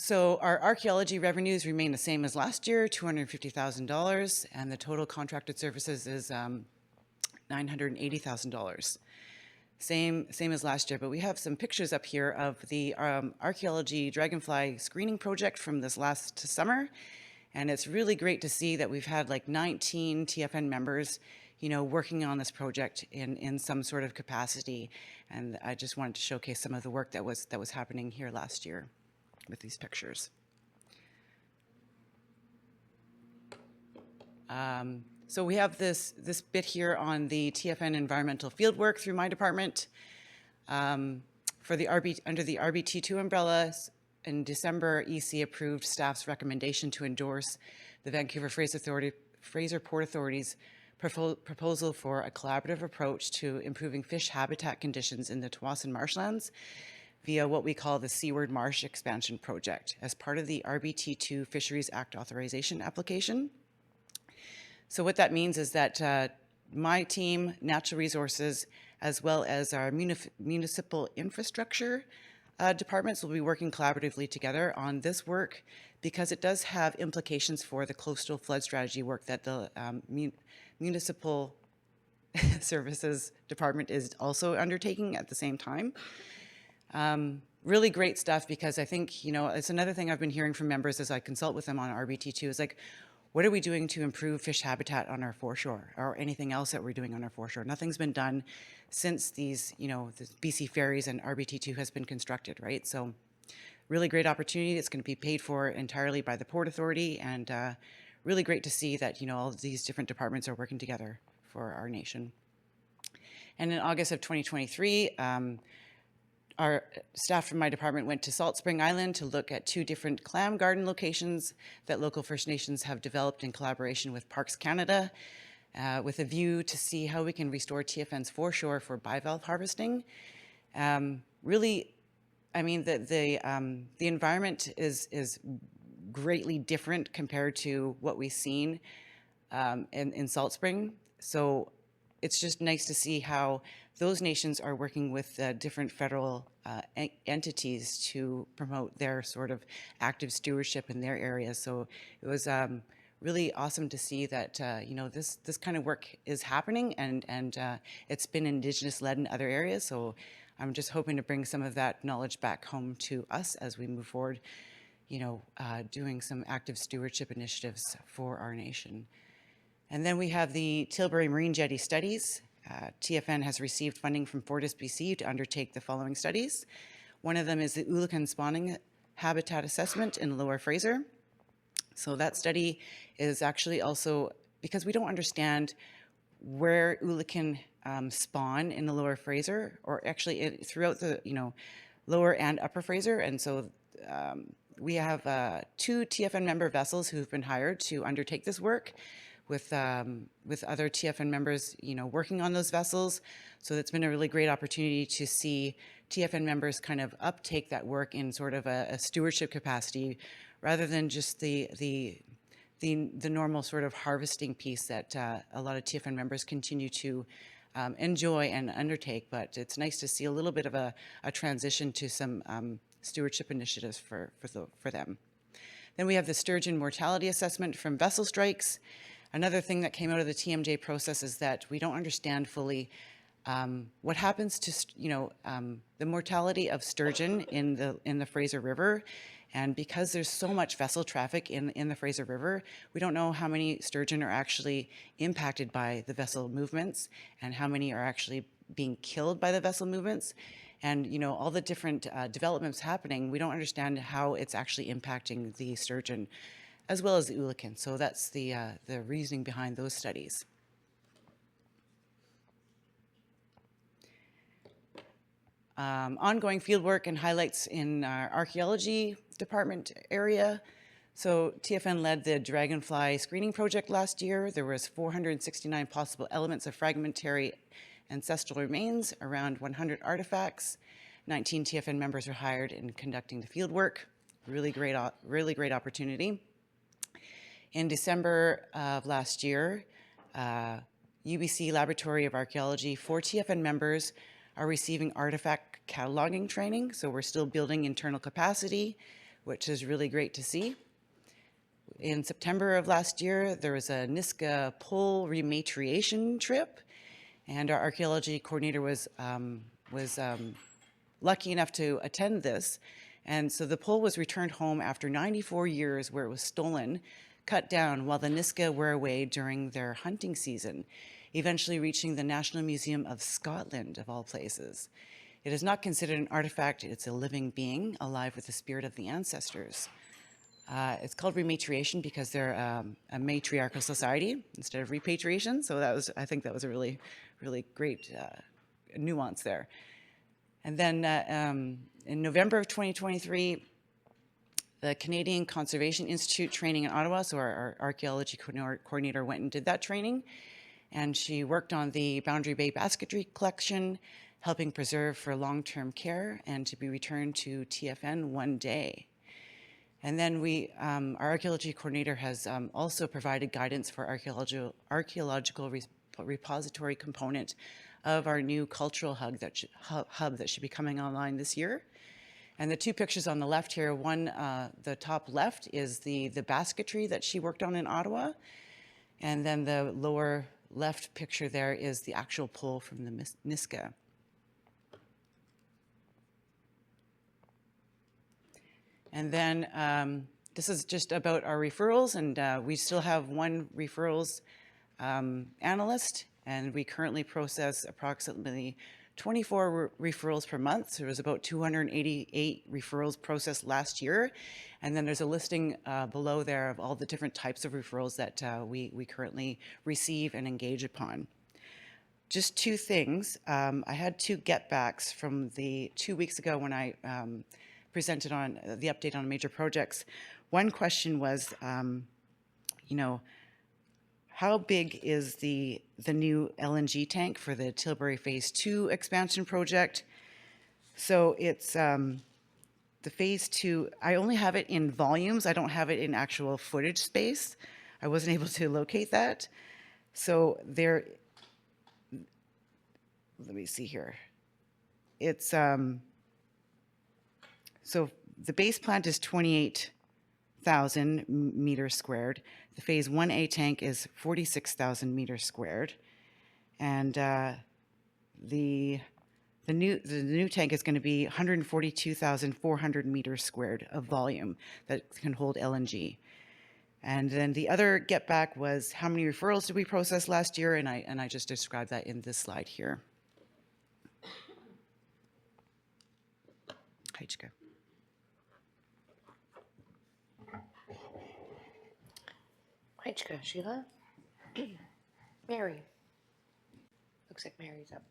So our archaeology revenues remain the same as last year, $250,000, and the total contracted services is $980,000. Same as last year, but we have some pictures up here of the archaeology dragonfly screening project from this last summer, and it's really great to see that we've had like 19 TFN members, working on this project in some sort of capacity, and I just wanted to showcase some of the work that was happening here last year with these pictures. So we have this bit here on the TFN environmental fieldwork through my department. For the under the RBT2 umbrella, in December, EC approved staff's recommendation to endorse the Vancouver Fraser Port Authority's proposal for a collaborative approach to improving fish habitat conditions in the Tsawwassen marshlands via what we call the Seaward Marsh Expansion Project as part of the RBT2 Fisheries Act authorization application. So what that means is that my team, Natural Resources, as well as our municipal infrastructure departments will be working collaboratively together on this work, because it does have implications for the coastal flood strategy work that the municipal services department is also undertaking at the same time. Really great stuff, because I think, it's another thing I've been hearing from members as I consult with them on RBT2 is like, what are we doing to improve fish habitat on our foreshore, or anything else that we're doing on our foreshore? Nothing's been done since these, the BC Ferries and RBT2 has been constructed, right? So really great opportunity. It's going to be paid for entirely by the Port Authority, and really great to see that, all of these different departments are working together for our nation. And in August of 2023, our staff from my department went to Salt Spring Island to look at 2 different clam garden locations that local First Nations have developed in collaboration with Parks Canada, with a view to see how we can restore TFN's foreshore for bivalve harvesting. Really, I mean, the environment is greatly different compared to what we've seen in Salt Spring. So it's just nice to see how those nations are working with different federal entities to promote their sort of active stewardship in their areas. So it was really awesome to see that this kind of work is happening, and it's been Indigenous-led in other areas. So I'm just hoping to bring some of that knowledge back home to us as we move forward, doing some active stewardship initiatives for our nation. And then we have the Tilbury Marine Jetty Studies. TFN has received funding from FortisBC to undertake the following studies. One of them is the Oolakan Spawning Habitat Assessment in Lower Fraser. So that study is actually also, because we don't understand where Oolakan spawn in the Lower Fraser, or actually throughout the Lower and Upper Fraser. And so we have 2 TFN member vessels who've been hired to undertake this work, with other TFN members, working on those vessels. So it's been a really great opportunity to see TFN members kind of uptake that work in sort of a stewardship capacity, rather than just the normal sort of harvesting piece that a lot of TFN members continue to enjoy and undertake. But it's nice to see a little bit of a transition to some stewardship initiatives for them. Then we have the sturgeon mortality assessment from vessel strikes. Another thing that came out of the TMJ process is that we don't understand fully what happens to, the mortality of sturgeon in the Fraser River. And because there's so much vessel traffic in the Fraser River, we don't know how many sturgeon are actually impacted by the vessel movements and how many are actually being killed by the vessel movements. And, all the different developments happening, we don't understand how it's actually impacting the sturgeon as well as the Ulican. So that's the reasoning behind those studies. Ongoing fieldwork and highlights in our archaeology department area. So TFN led the Dragonfly screening project last year. There was 469 possible elements of fragmentary ancestral remains, around 100 artifacts. 19 TFN members were hired in conducting the fieldwork. Really great opportunity. In December of last year, UBC Laboratory of Archaeology, 4 TFN members are receiving artifact cataloging training. So we're still building internal capacity, which is really great to see. In September of last year, there was a Niska pole rematriation trip, and our archaeology coordinator was lucky enough to attend this. And so the pole was returned home after 94 years where it was stolen, cut down while the Niska were away during their hunting season, eventually reaching the National Museum of Scotland, of all places. It is not considered an artifact, it's a living being, alive with the spirit of the ancestors. It's called rematriation because they're a matriarchal society instead of repatriation, so I think that was a really, really great nuance there. And then in November of 2023, the Canadian Conservation Institute training in Ottawa, so our archaeology coordinator went and did that training, and she worked on the Boundary Bay basketry collection, helping preserve for long-term care and to be returned to TFN one day. And then our archaeology coordinator has also provided guidance for archaeological repository component of our new cultural hub that should be coming online this year. And the two pictures on the left here, one, the top left is the basketry that she worked on in Ottawa. And then the lower left picture there is the actual pole from the Niska. And then this is just about our referrals, and we still have one referrals analyst, and we currently process approximately 24 referrals per month. So there was about 288 referrals processed last year. And then there's a listing below there of all the different types of referrals that we currently receive and engage upon. Just two things. I had 2 get-backs from the 2 weeks ago when I presented on the update on major projects. One question was, how big is the new LNG tank for the Tilbury Phase 2 expansion project? So it's the Phase 2, I only have it in volumes. I don't have it in actual footage space. I wasn't able to locate that. So there, let me see here. It's, so the base plant is 28,000 meters squared. The Phase 1A tank is 46,000 meters squared. And the new tank is going to be 142,400 meters squared of volume that can hold LNG. And then the other get back was how many referrals did we process last year, and I just described that in this slide here. Heichka. Heichka, Sheila? Mary. Looks like Mary's up.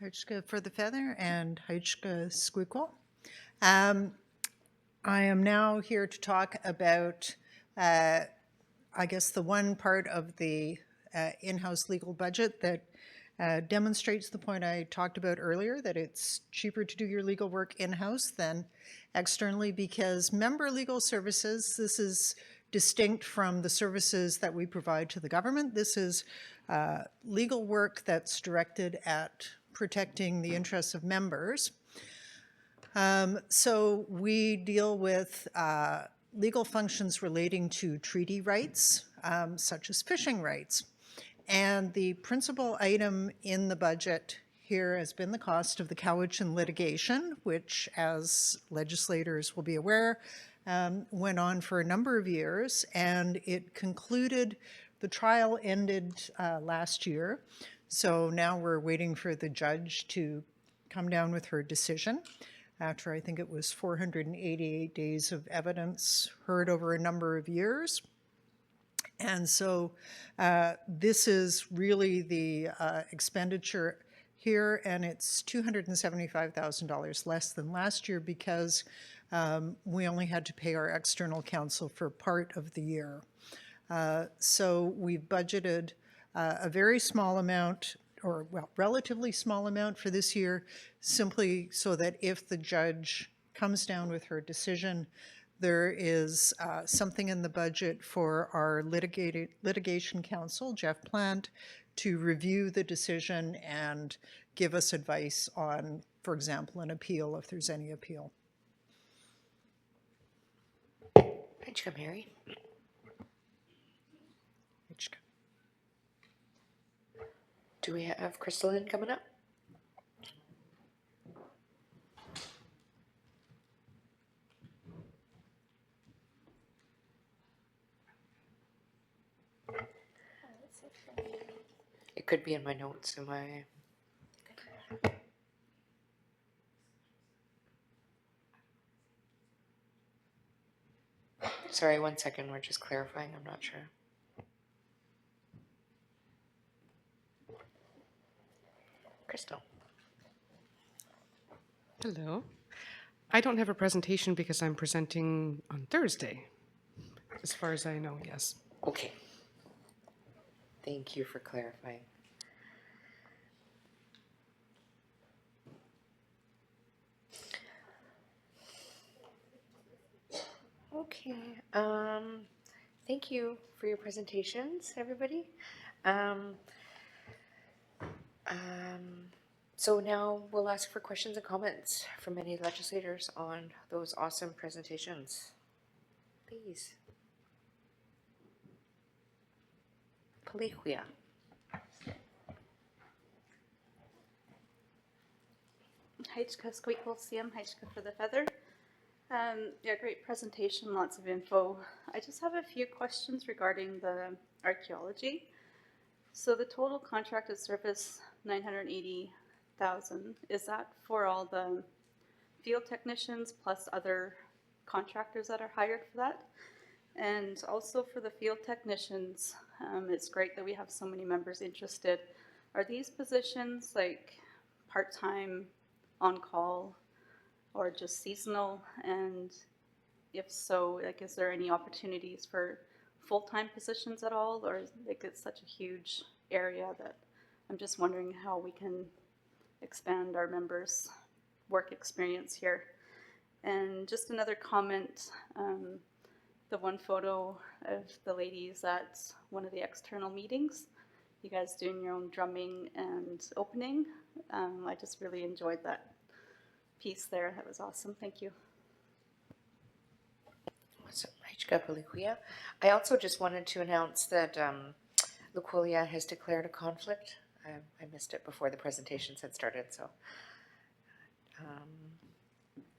Heichka for the Feather and Heichka Squeakquel. I am now here to talk about, I guess, the one part of the in-house legal budget that demonstrates the point I talked about earlier, that it's cheaper to do your legal work in-house than externally, because member legal services, this is distinct from the services that we provide to the government. This is legal work that's directed at protecting the interests of members. So we deal with legal functions relating to treaty rights, such as fishing rights. And the principal item in the budget here has been the cost of the Cowichan litigation, which, as legislators will be aware, went on for a number of years, and it concluded, the trial ended last year. So now we're waiting for the judge to come down with her decision after, I think it was 488 days of evidence heard over a number of years. And so this is really the expenditure here, and it's $275,000 less than last year because we only had to pay our external counsel for part of the year. So we've budgeted a very small amount, or well, relatively small amount for this year, simply so that if the judge comes down with her decision, there is something in the budget for our litigation counsel, Jeff Plant, to review the decision and give us advice on, for example, an appeal, if there's any appeal. Hitchka Mary. Do we have Crystalline coming up? It could be in my notes. Am I? Sorry, 1 second. We're just clarifying. I'm not sure. Crystal. Hello. I don't have a presentation because I'm presenting on Thursday, as far as I know, yes. Okay. Thank you for clarifying. Okay. Thank you for your presentations, everybody. So now we'll ask for questions and comments from any legislators on those awesome presentations. Please. Paliquia. Heichka Squeakle, CM Heichka for the Feather. Yeah, great presentation, lots of info. I just have a few questions regarding the archaeology. So the total contracted service, 980,000, is that for all the field technicians plus other contractors that are hired for that? And also for the field technicians, it's great that we have so many members interested. Are these positions like part-time, on-call, or just seasonal? And if so, like, is there any opportunities for full-time positions at all? Or like, it's such a huge area that I'm just wondering how we can expand our members' work experience here. And just another comment, the one photo of the ladies at one of the external meetings, you guys doing your own drumming and opening. I just really enjoyed that piece there. That was awesome. Thank you. So, I also just wanted to announce that Luquillia has declared a conflict. I missed it before the presentations had started, so.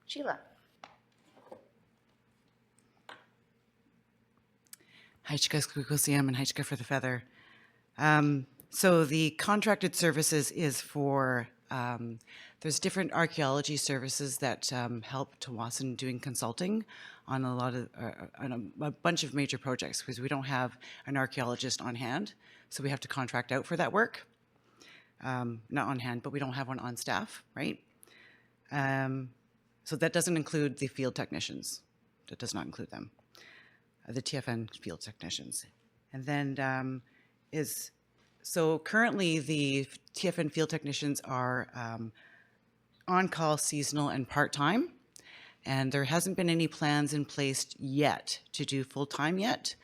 Sheila. Heichka Squeakle CM and Heichka for the Feather. So the contracted services is for, there's different archaeology services that help Tsawwassen doing consulting on a lot of, on a bunch of major projects, because we don't have an archaeologist on hand, so we have to contract out for that work. Not on hand, but we don't have one on staff, right? So that doesn't include the field technicians. That does not include them. The TFN field technicians. And then so currently the TFN field technicians are on-call, seasonal, and part-time. And there hasn't been any plans in place yet to do full-time yet.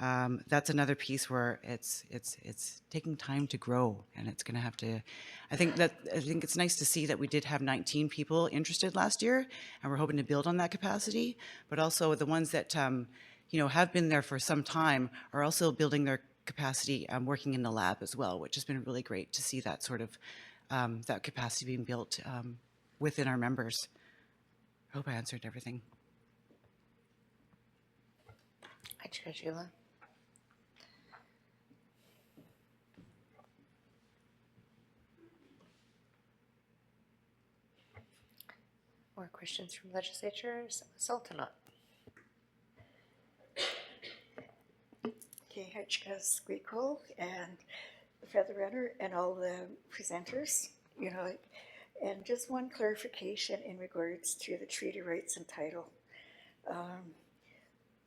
That's another piece where it's taking time to grow, and it's going to have to. I think it's nice to see that we did have 19 people interested last year, and we're hoping to build on that capacity. But also the ones that have been there for some time are also building their capacity, working in the lab as well, which has been really great to see that sort of that capacity being built within our members. I hope I answered everything. Hi, Sheila. More questions from legislators? Sultanat. Okay, Hachka Squeakle and the Feather Runner and all the presenters, and just one clarification in regards to the treaty rights and title.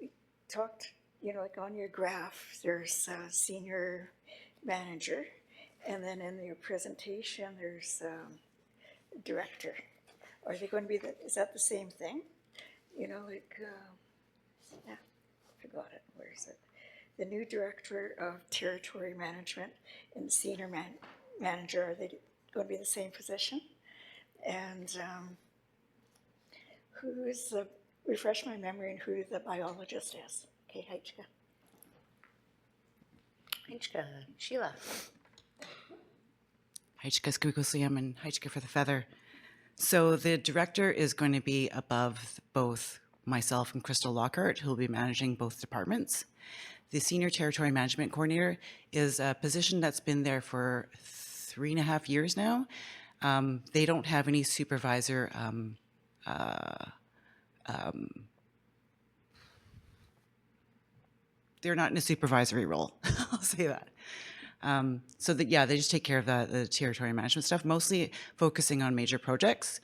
We talked, like on your graph, there's a senior manager, and then in your presentation, there's director. Are they going to be is that the same thing? Yeah, forgot it. Where is it? The new director of territory management and the senior manager, are they going to be the same position? And refresh my memory on who the biologist is. Okay, Hachka. Hachka, Sheila. Hachka Squeaklesiam and Hachka for the Feather. So the director is going to be above both myself and Crystal Lockhart, who will be managing both departments. The Senior Territory Management Coordinator is a position that's been there for 3.5 years now. They don't have any supervisor they're not in a supervisory role. I'll say that. So that, yeah, they just take care of the territory management stuff, mostly focusing on major projects.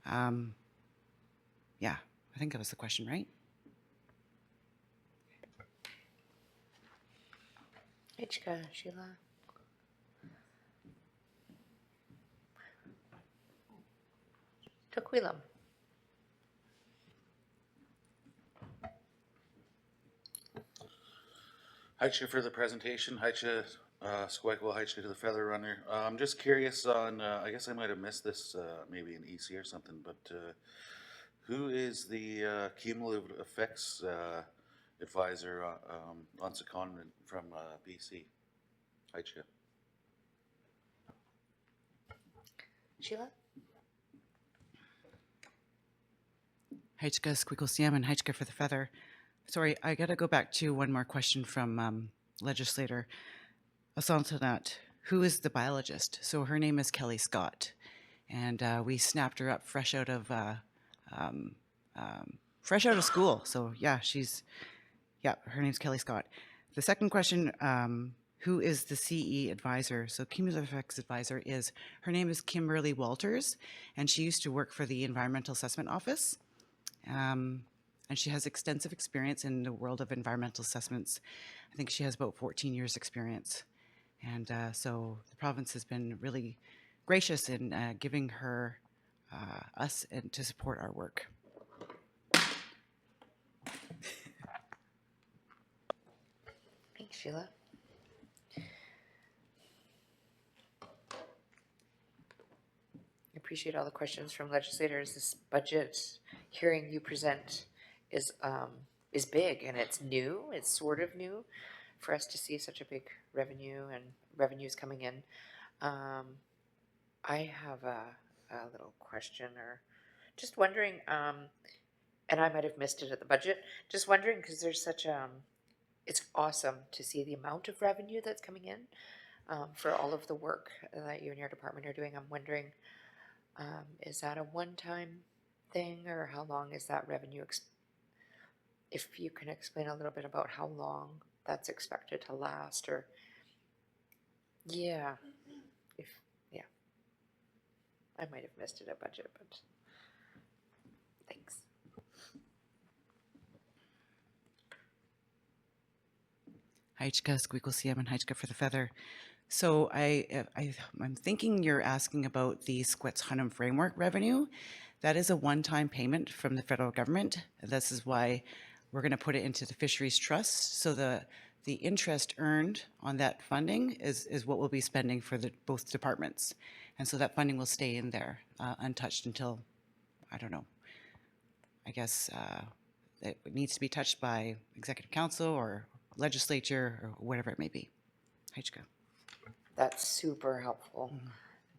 Yeah, I think that was the question, right? Hachka, Sheila. Toquilam. Haicha for the presentation. Haicha Squeakle, Haicha to the Feather Runner. I'm just curious on, I guess I might have missed this maybe in EC or something, but who is the cumulative effects advisor on secondment from BC? Haicha. Sheila? Haichka Squeaklesiam and Haichka for the Feather. Sorry, I got to go back to one more question from legislator Asantanat. Who is the biologist? So her name is Kelly Scott, and we snapped her up fresh out of school. So yeah, her name's Kelly Scott. The second question, who is the CE advisor? So cumulative effects advisor her name is Kimberly Walters, and she used to work for the Environmental Assessment Office. And she has extensive experience in the world of environmental assessments. I think she has about 14 years experience. And so the province has been really gracious in giving her us and to support our work. Thanks, Sheila. I appreciate all the questions from legislators. This budget hearing you present is big, and it's new. It's sort of new for us to see such a big revenue and revenues coming in. I have a little question, or just wondering, and I might have missed it at the budget. Just wondering, because there's such it's awesome to see the amount of revenue that's coming in for all of the work that you and your department are doing. I'm wondering, is that a one-time thing, or how long is that revenue? If you can explain a little bit about how long that's expected to last, or yeah, I might have missed it at budget, but thanks. Haichka Squeaklesiam and Haichka for the Feather. So I'm thinking you're asking about the Squett's-Hunnam framework revenue. That is a one-time payment from the federal government. This is why we're going to put it into the Fisheries Trust. So the interest earned on that funding is what we'll be spending for both departments. And so that funding will stay in there untouched until, I don't know, I guess it needs to be touched by Executive Council or Legislature or whatever it may be. Heichka. That's super helpful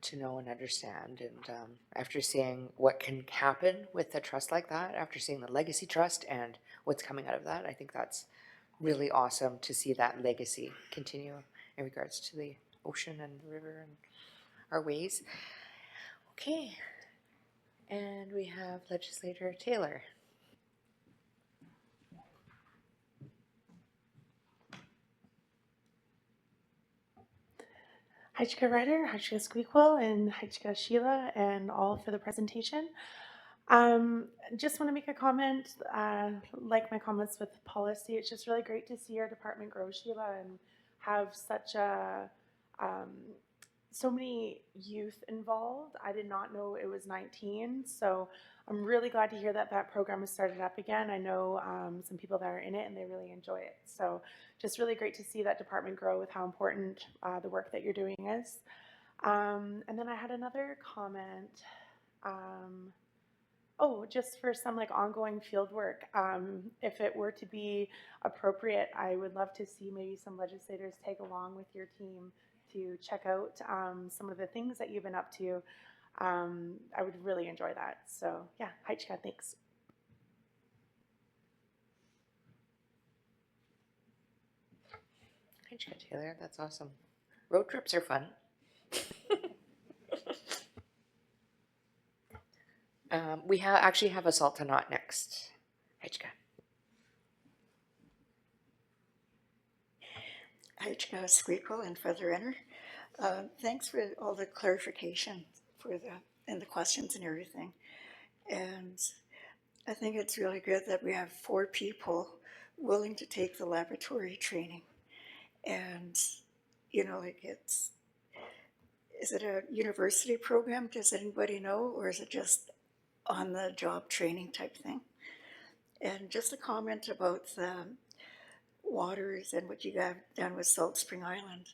to know and understand. And after seeing what can happen with a trust like that, after seeing the Legacy Trust and what's coming out of that, I think that's really awesome to see that legacy continue in regards to the ocean and the river and our ways. Okay. And we have Legislator Taylor. Heichka Ryder, Heichka Squeakquel, and Heichka Sheila, and all for the presentation. Just want to make a comment, like my comments with policy, it's just really great to see our department grow, Sheila, and have such a, so many youth involved. I did not know it was 19, so I'm really glad to hear that that program has started up again. I know some people that are in it and they really enjoy it. So just really great to see that department grow with how important the work that you're doing is. And then I had another comment. Oh, just for some like ongoing field work. If it were to be appropriate, I would love to see maybe some legislators tag along with your team to check out some of the things that you've been up to. I would really enjoy that. So yeah, Heichka, thanks. Heichka Taylor, that's awesome. Road trips are fun. We actually have a Sultanate next. Heichka. Heichka Squeakquel and Feather Inner. Thanks for all the clarification and the questions and everything. And I think it's really good that we have 4 people willing to take the laboratory training. And, you know, like is it a university program? Does anybody know? Or is it just on the job training type thing? And just a comment about the waters and what you have done with Salt Spring Island.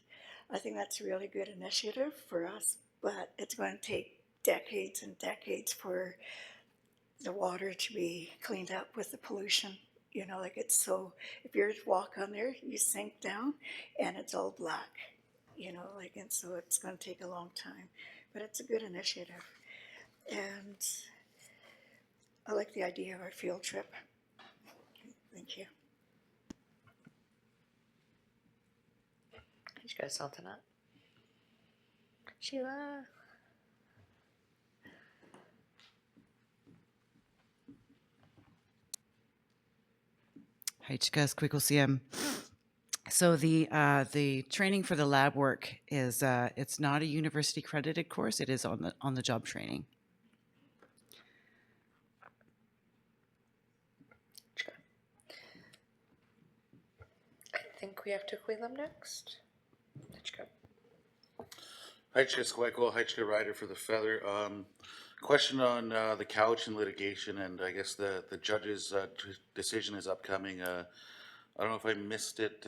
I think that's a really good initiative for us, but it's going to take decades and decades for the water to be cleaned up with the pollution. You know, like it's so, if you walk on there, you sink down and it's all black, you know, like, and so it's going to take a long time, but it's a good initiative. And I like the idea of our field trip. Thank you. Heichka Sultanate. Sheila. Heichka Squeakquel CM. So the training for the lab work is it's not a university credited course. It is on the job training. I think we have to Quaylam next. Heichka. Heichka Squeakquel, Heichka Ryder for the Feather. Question on the Cowichan litigation, and I guess the judge's decision is upcoming. I don't know if I missed it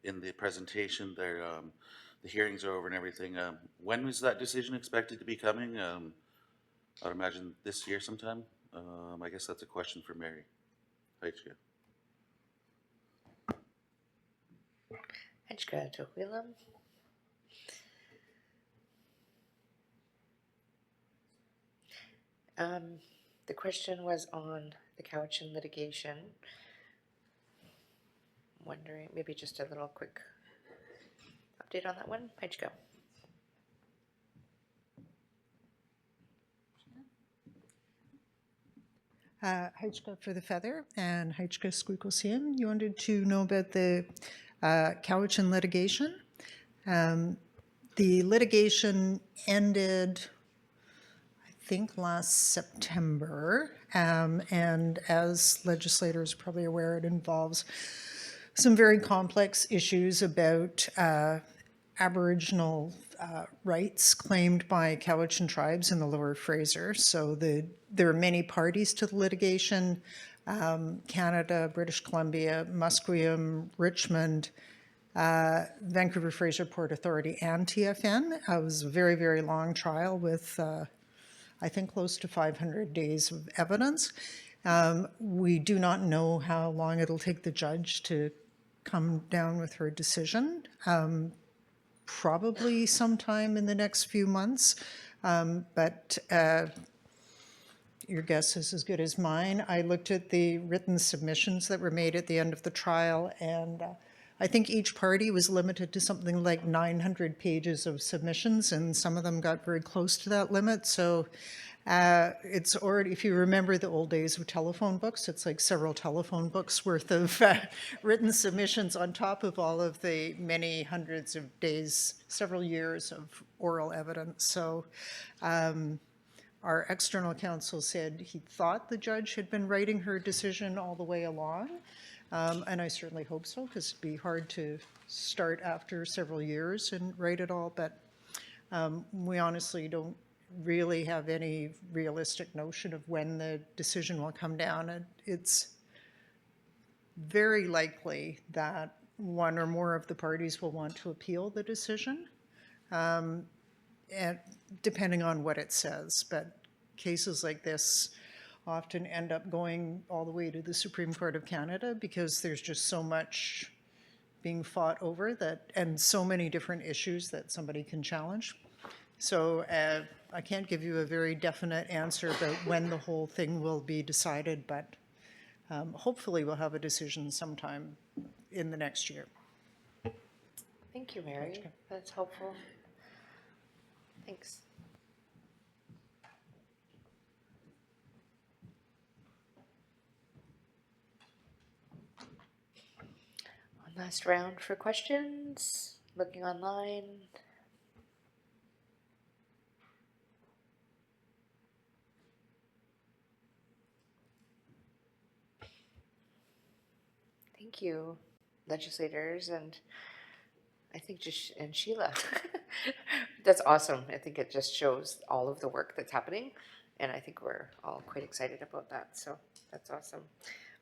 in the presentation there. The hearings are over and everything. When was that decision expected to be coming? I'd imagine this year sometime. I guess that's a question for Mary. Heichka. Heichka to Quaylam. The question was on the Cowichan litigation. Wondering, maybe just a little quick update on that one. Heichka. Heichka for the Feather and Heichka Squeakquel CM. You wanted to know about the Cowichan litigation. The litigation ended, I think, last September, and as legislators are probably aware, it involves some very complex issues about Aboriginal rights claimed by Cowichan tribes in the Lower Fraser. So there are many parties to the litigation. Canada, British Columbia, Musqueam, Richmond, Vancouver Fraser Port Authority, and TFN. It was a very, very long trial with, I think, close to 500 days of evidence. We do not know how long it'll take the judge to come down with her decision. Probably sometime in the next few months, but your guess is as good as mine. I looked at the written submissions that were made at the end of the trial, and I think each party was limited to something like 900 pages of submissions, and some of them got very close to that limit. So it's already, if you remember the old days of telephone books, it's like several telephone books worth of written submissions on top of all of the many hundreds of days, several years of oral evidence. So our external counsel said he thought the judge had been writing her decision all the way along. And I certainly hope so, because it'd be hard to start after several years and write it all. But we honestly don't really have any realistic notion of when the decision will come down. And it's very likely that one or more of the parties will want to appeal the decision, and depending on what it says. But cases like this often end up going all the way to the Supreme Court of Canada because there's just so much being fought over that, and so many different issues that somebody can challenge. So I can't give you a very definite answer about when the whole thing will be decided, but hopefully we'll have a decision sometime in the next year. Thank you, Mary. That's helpful. Thanks. One last round for questions. Looking online. Thank you, legislators, and I think and Sheila. That's awesome. I think it just shows all of the work that's happening, and I think we're all quite excited about that. So that's awesome.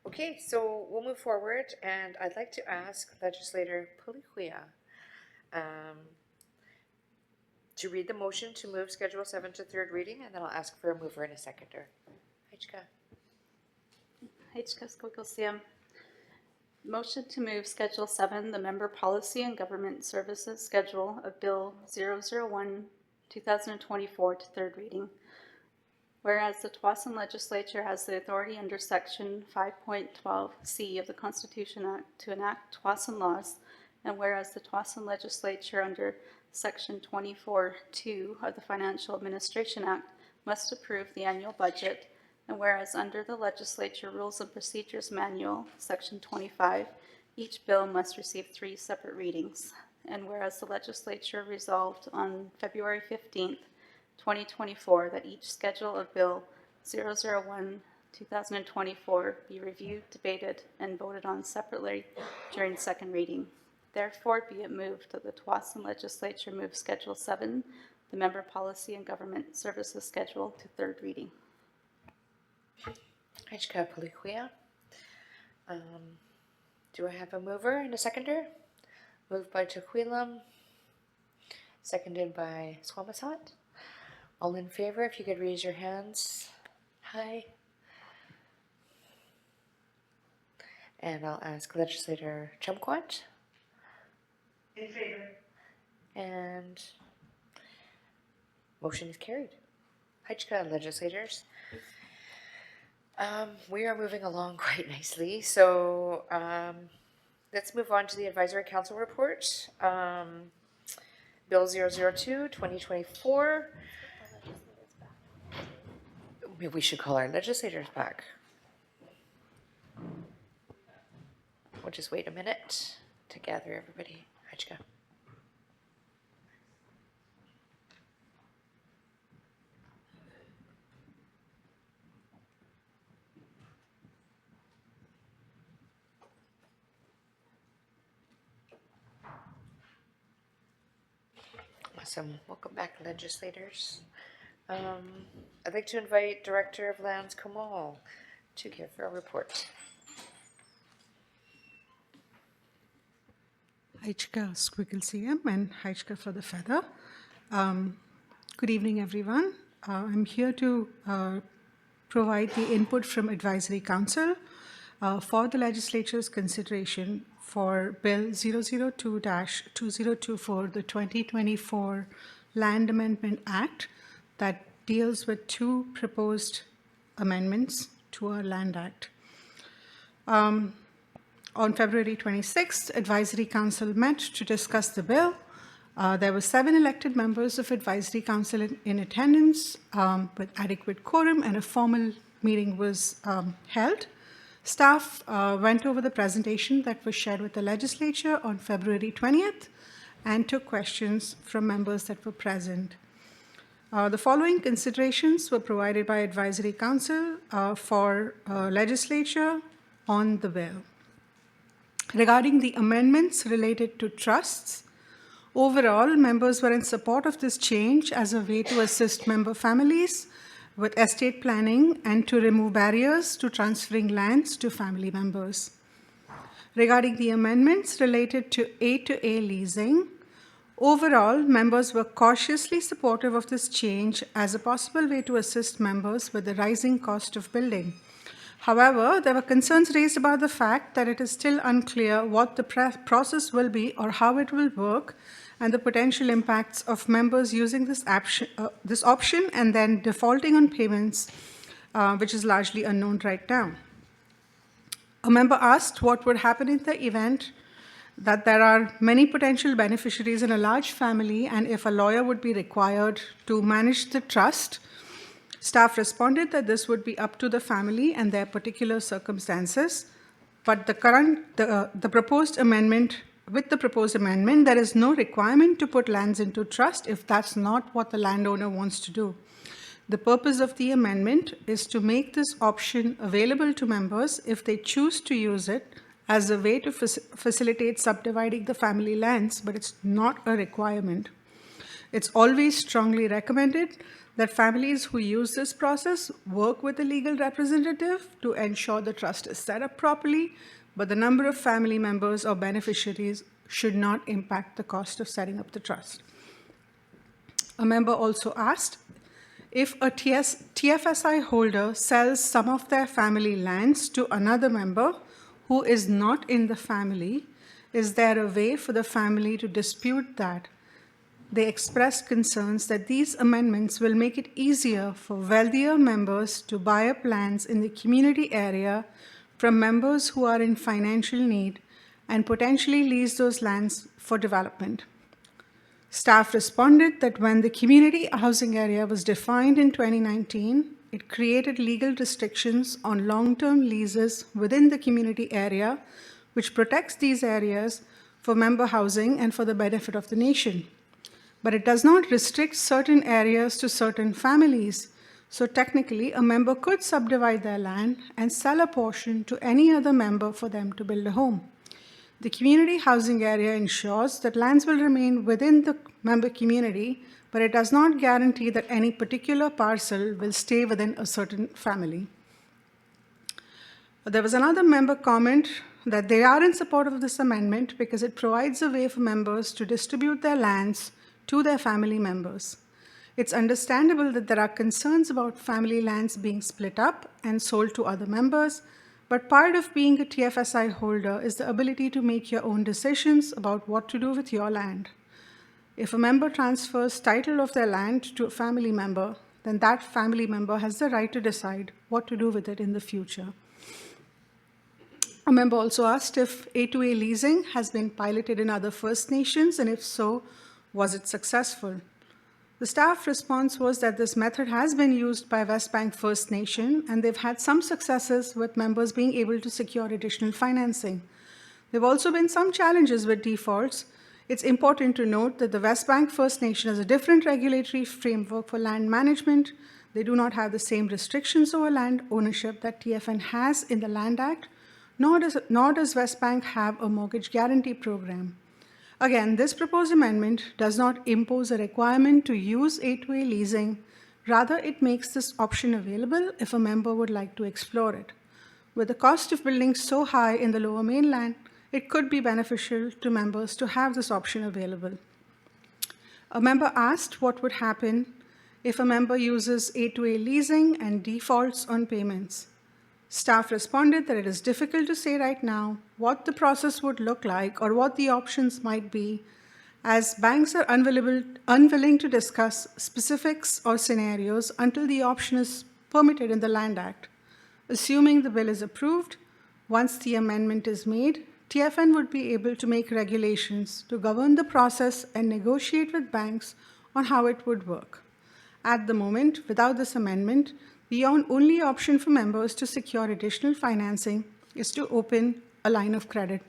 Okay, so we'll move forward, and I'd like to ask Legislator Palihuia to read the motion to move Schedule 7 to third reading, and then I'll ask for a mover and a seconder. Haichka. Haichka Squiggles. Motion to move Schedule 7, the Member Policy and Government Services Schedule of Bill 001, 2024 to third reading. Whereas the Tsawwassen Legislature has the authority under Section 5.12C of the Constitution Act to enact Tsawwassen laws, and whereas the Tsawwassen Legislature under Section 24.2 of the Financial Administration Act must approve the annual budget, and whereas under the Legislature Rules and Procedures Manual, Section 25, each bill must receive 3 separate readings. And whereas the Legislature resolved on February 15th, 2024, that each schedule of Bill 001, 2024 be reviewed, debated, and voted on separately during second reading. Therefore, be it moved that the Tsawwassen Legislature move Schedule 7, the Member Policy and Government Services Schedule, to third reading. Haichka Palihuia. Do I have a mover and a seconder? Moved by Tequila, seconded by Swamasat. All in favor, if you could raise your hands. Hi. And I'll ask Legislator Chumquat. In favor. And motion is carried. Haichka, legislators. We are moving along quite nicely, so let's move on to the Advisory Council report. Bill 002, 2024. Maybe we should call our legislators back. We'll just wait a minute to gather everybody. Haichka. Awesome. Welcome back, legislators. I'd like to invite Director of Lands Kamal to give a report. Haichka Squiggle CM and Haichka for the Feather. Good evening, everyone. I'm here to provide the input from Advisory Council for the legislature's consideration for Bill 002-2024, the 2024 Land Amendment Act that deals with two proposed amendments to our Land Act. On February 26th, Advisory Council met to discuss the bill. There were 7 elected members of Advisory Council in attendance with adequate quorum, and a formal meeting was held. Staff went over the presentation that was shared with the legislature on February 20th and took questions from members that were present. The following considerations were provided by Advisory Council for legislature on the bill. Regarding the amendments related to trusts, overall, members were in support of this change as a way to assist member families with estate planning and to remove barriers to transferring lands to family members. Regarding the amendments related to A-to-A leasing, overall, members were cautiously supportive of this change as a possible way to assist members with the rising cost of building. However, there were concerns raised about the fact that it is still unclear what the process will be or how it will work, and the potential impacts of members using this option and then defaulting on payments, which is largely unknown right now. A member asked what would happen in the event that there are many potential beneficiaries in a large family and if a lawyer would be required to manage the trust. Staff responded that this would be up to the family and their particular circumstances, but the proposed amendment, there is no requirement to put lands into trust if that's not what the landowner wants to do. The purpose of the amendment is to make this option available to members if they choose to use it as a way to facilitate subdividing the family lands, but it's not a requirement. It's always strongly recommended that families who use this process work with a legal representative to ensure the trust is set up properly, but the number of family members or beneficiaries should not impact the cost of setting up the trust. A member also asked if a TFSI holder sells some of their family lands to another member who is not in the family, is there a way for the family to dispute that? They expressed concerns that these amendments will make it easier for wealthier members to buy up lands in the community area from members who are in financial need and potentially lease those lands for development. Staff responded that when the community housing area was defined in 2019, it created legal restrictions on long-term leases within the community area, which protects these areas for member housing and for the benefit of the nation. But it does not restrict certain areas to certain families. So technically, a member could subdivide their land and sell a portion to any other member for them to build a home. The community housing area ensures that lands will remain within the member community, but it does not guarantee that any particular parcel will stay within a certain family. There was another member comment that they are in support of this amendment because it provides a way for members to distribute their lands to their family members. It's understandable that there are concerns about family lands being split up and sold to other members, but part of being a TFSI holder is the ability to make your own decisions about what to do with your land. If a member transfers title of their land to a family member, then that family member has the right to decide what to do with it in the future. A member also asked if A-to-A leasing has been piloted in other First Nations, and if so, was it successful? The staff response was that this method has been used by Westbank First Nation, and they've had some successes with members being able to secure additional financing. There have also been some challenges with defaults. It's important to note that the Westbank First Nation has a different regulatory framework for land management. They do not have the same restrictions over land ownership that TFN has in the Land Act, nor does Westbank have a mortgage guarantee program. Again, this proposed amendment does not impose a requirement to use A-to-A leasing. Rather, it makes this option available if a member would like to explore it. With the cost of building so high in the Lower Mainland, it could be beneficial to members to have this option available. A member asked what would happen if a member uses A2A leasing and defaults on payments. Staff responded that it is difficult to say right now what the process would look like or what the options might be, as banks are unwilling to discuss specifics or scenarios until the option is permitted in the Land Act. Assuming the bill is approved, once the amendment is made, TFN would be able to make regulations to govern the process and negotiate with banks on how it would work. At the moment, without this amendment, the only option for members to secure additional financing is to open a line of credit.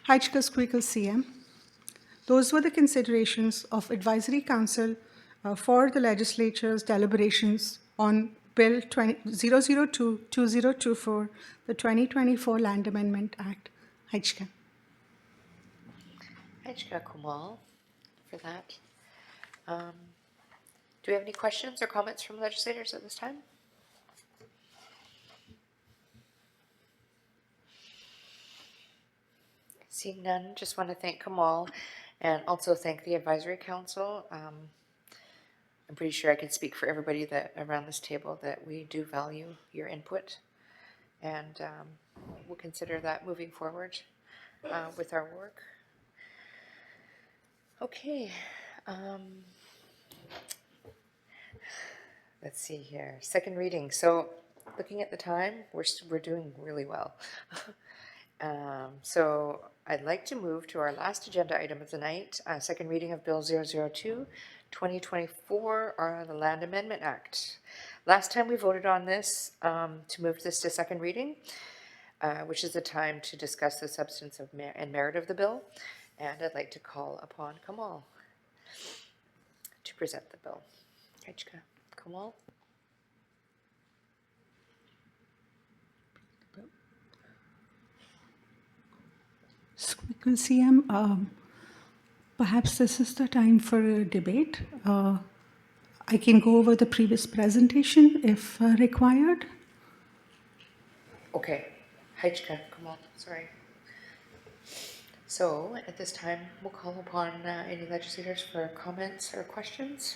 Hajka Squeakle CM. Those were the considerations of Advisory Council for the legislature's deliberations on Bill 002-2024, the 2024 Land Amendment Act. Hajka. Hajka Kumal for that. Do we have any questions or comments from legislators at this time? Seeing none, just want to thank Kamal and also thank the Advisory Council. I'm pretty sure I can speak for everybody that around this table that we do value your input, and we'll consider that moving forward with our work. Okay. Let's see here. Second reading. So looking at the time, we're doing really well. So I'd like to move to our last agenda item of the night, second reading of Bill 002-2024, or the Land Amendment Act. Last time we voted on this to move this to second reading, which is the time to discuss the substance of and merit of the bill. And I'd like to call upon Kamal to present the bill. Hajka, Kamal. Squeakle CM, perhaps this is the time for a debate. I can go over the previous presentation if required. Okay, Hajka, Kamal, sorry. So at this time, we'll call upon any legislators for comments or questions.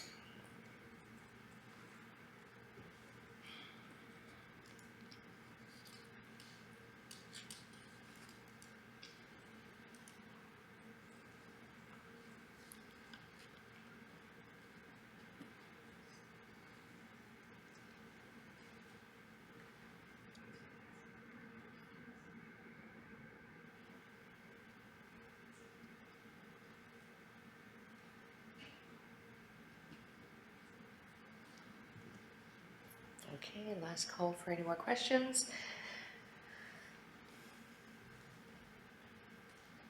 Okay, last call for any more questions.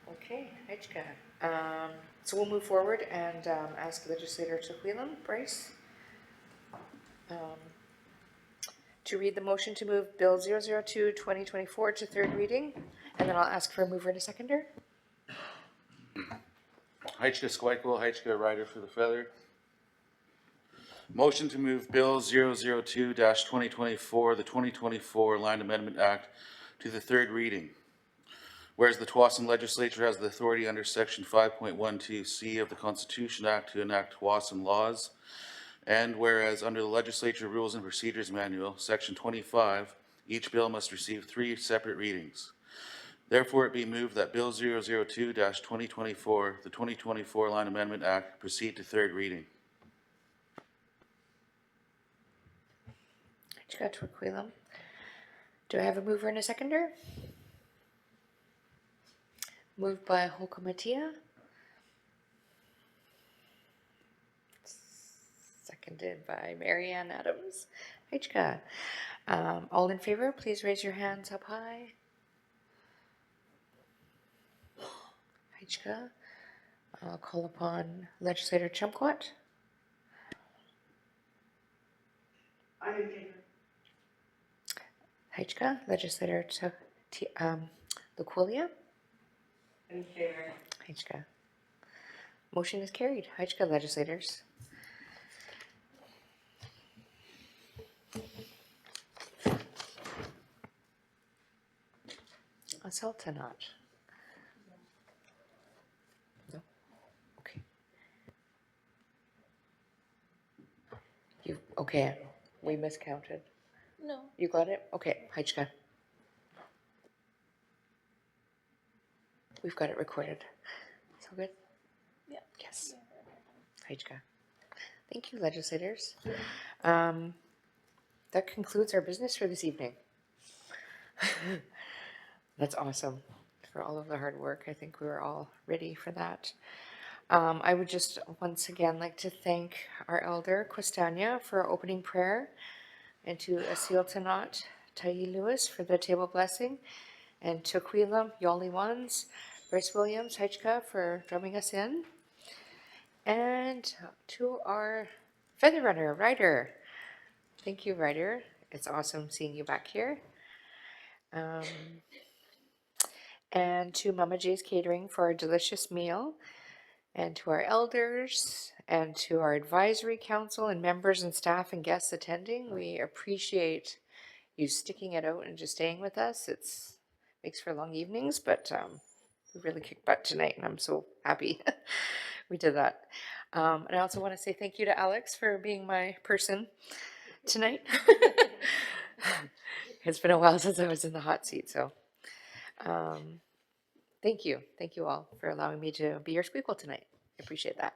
Okay, Hajka. So we'll move forward and ask legislator Tukwila Bryce to read the motion to move Bill 002-2024 to third reading, and then I'll ask for a mover and a seconder. Hajka Squeakle, Hajka Rider for the Feather. Motion to move Bill 002-2024, the 2024 Land Amendment Act, to the third reading. Whereas the Tsawwassen Legislature has the authority under Section 5.12C of the Constitution Act to enact Tsawwassen laws, and whereas under the Legislature Rules and Procedures Manual, Section 25, each bill must receive 3 separate readings. Therefore, it be moved that Bill 002-2024, the 2024 Land Amendment Act, proceed to third reading. Tukwila. Do I have a mover and a seconder? Moved by Holkomatia. Seconded by Marianne Adams. Hajka. All in favor, please raise your hands up high. Hajka. I'll call upon Legislator Chumkwat. I'm in favor. Hajka. Legislator Luquillia. In favor. Hajka. Motion is carried. Hajka legislators. Asiltanat? No? Okay. Okay, we miscounted. No. You got it? Okay, Hajka. We've got it recorded. So good? Yeah. Yes. Hajka. Thank you, legislators. That concludes our business for this evening. That's awesome. For all of the hard work, I think we were all ready for that. I would just once again like to thank our elder, Quistania, for our opening prayer, and to Asiltanat Tai Lewis for the table blessing, and to Quilum, Yoli Ones, Bryce Williams, Heichka for drumming us in, and to our feather runner, Ryder. Thank you, Ryder. It's awesome seeing you back here. And to Mama J's Catering for our delicious meal, and to our elders, and to our advisory council and members and staff and guests attending. We appreciate you sticking it out and just staying with us. It's makes for long evenings, but we really kicked butt tonight, and I'm so happy we did that. And I also want to say thank you to Alex for being my person tonight. It's been a while since I was in the hot seat, so thank you. Thank you all for allowing me to be your squeakle tonight. I appreciate that.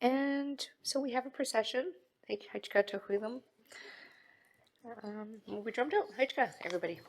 And so we have a procession. Thank you, Heichka Tohuilam. We drummed out. Heichka, everybody.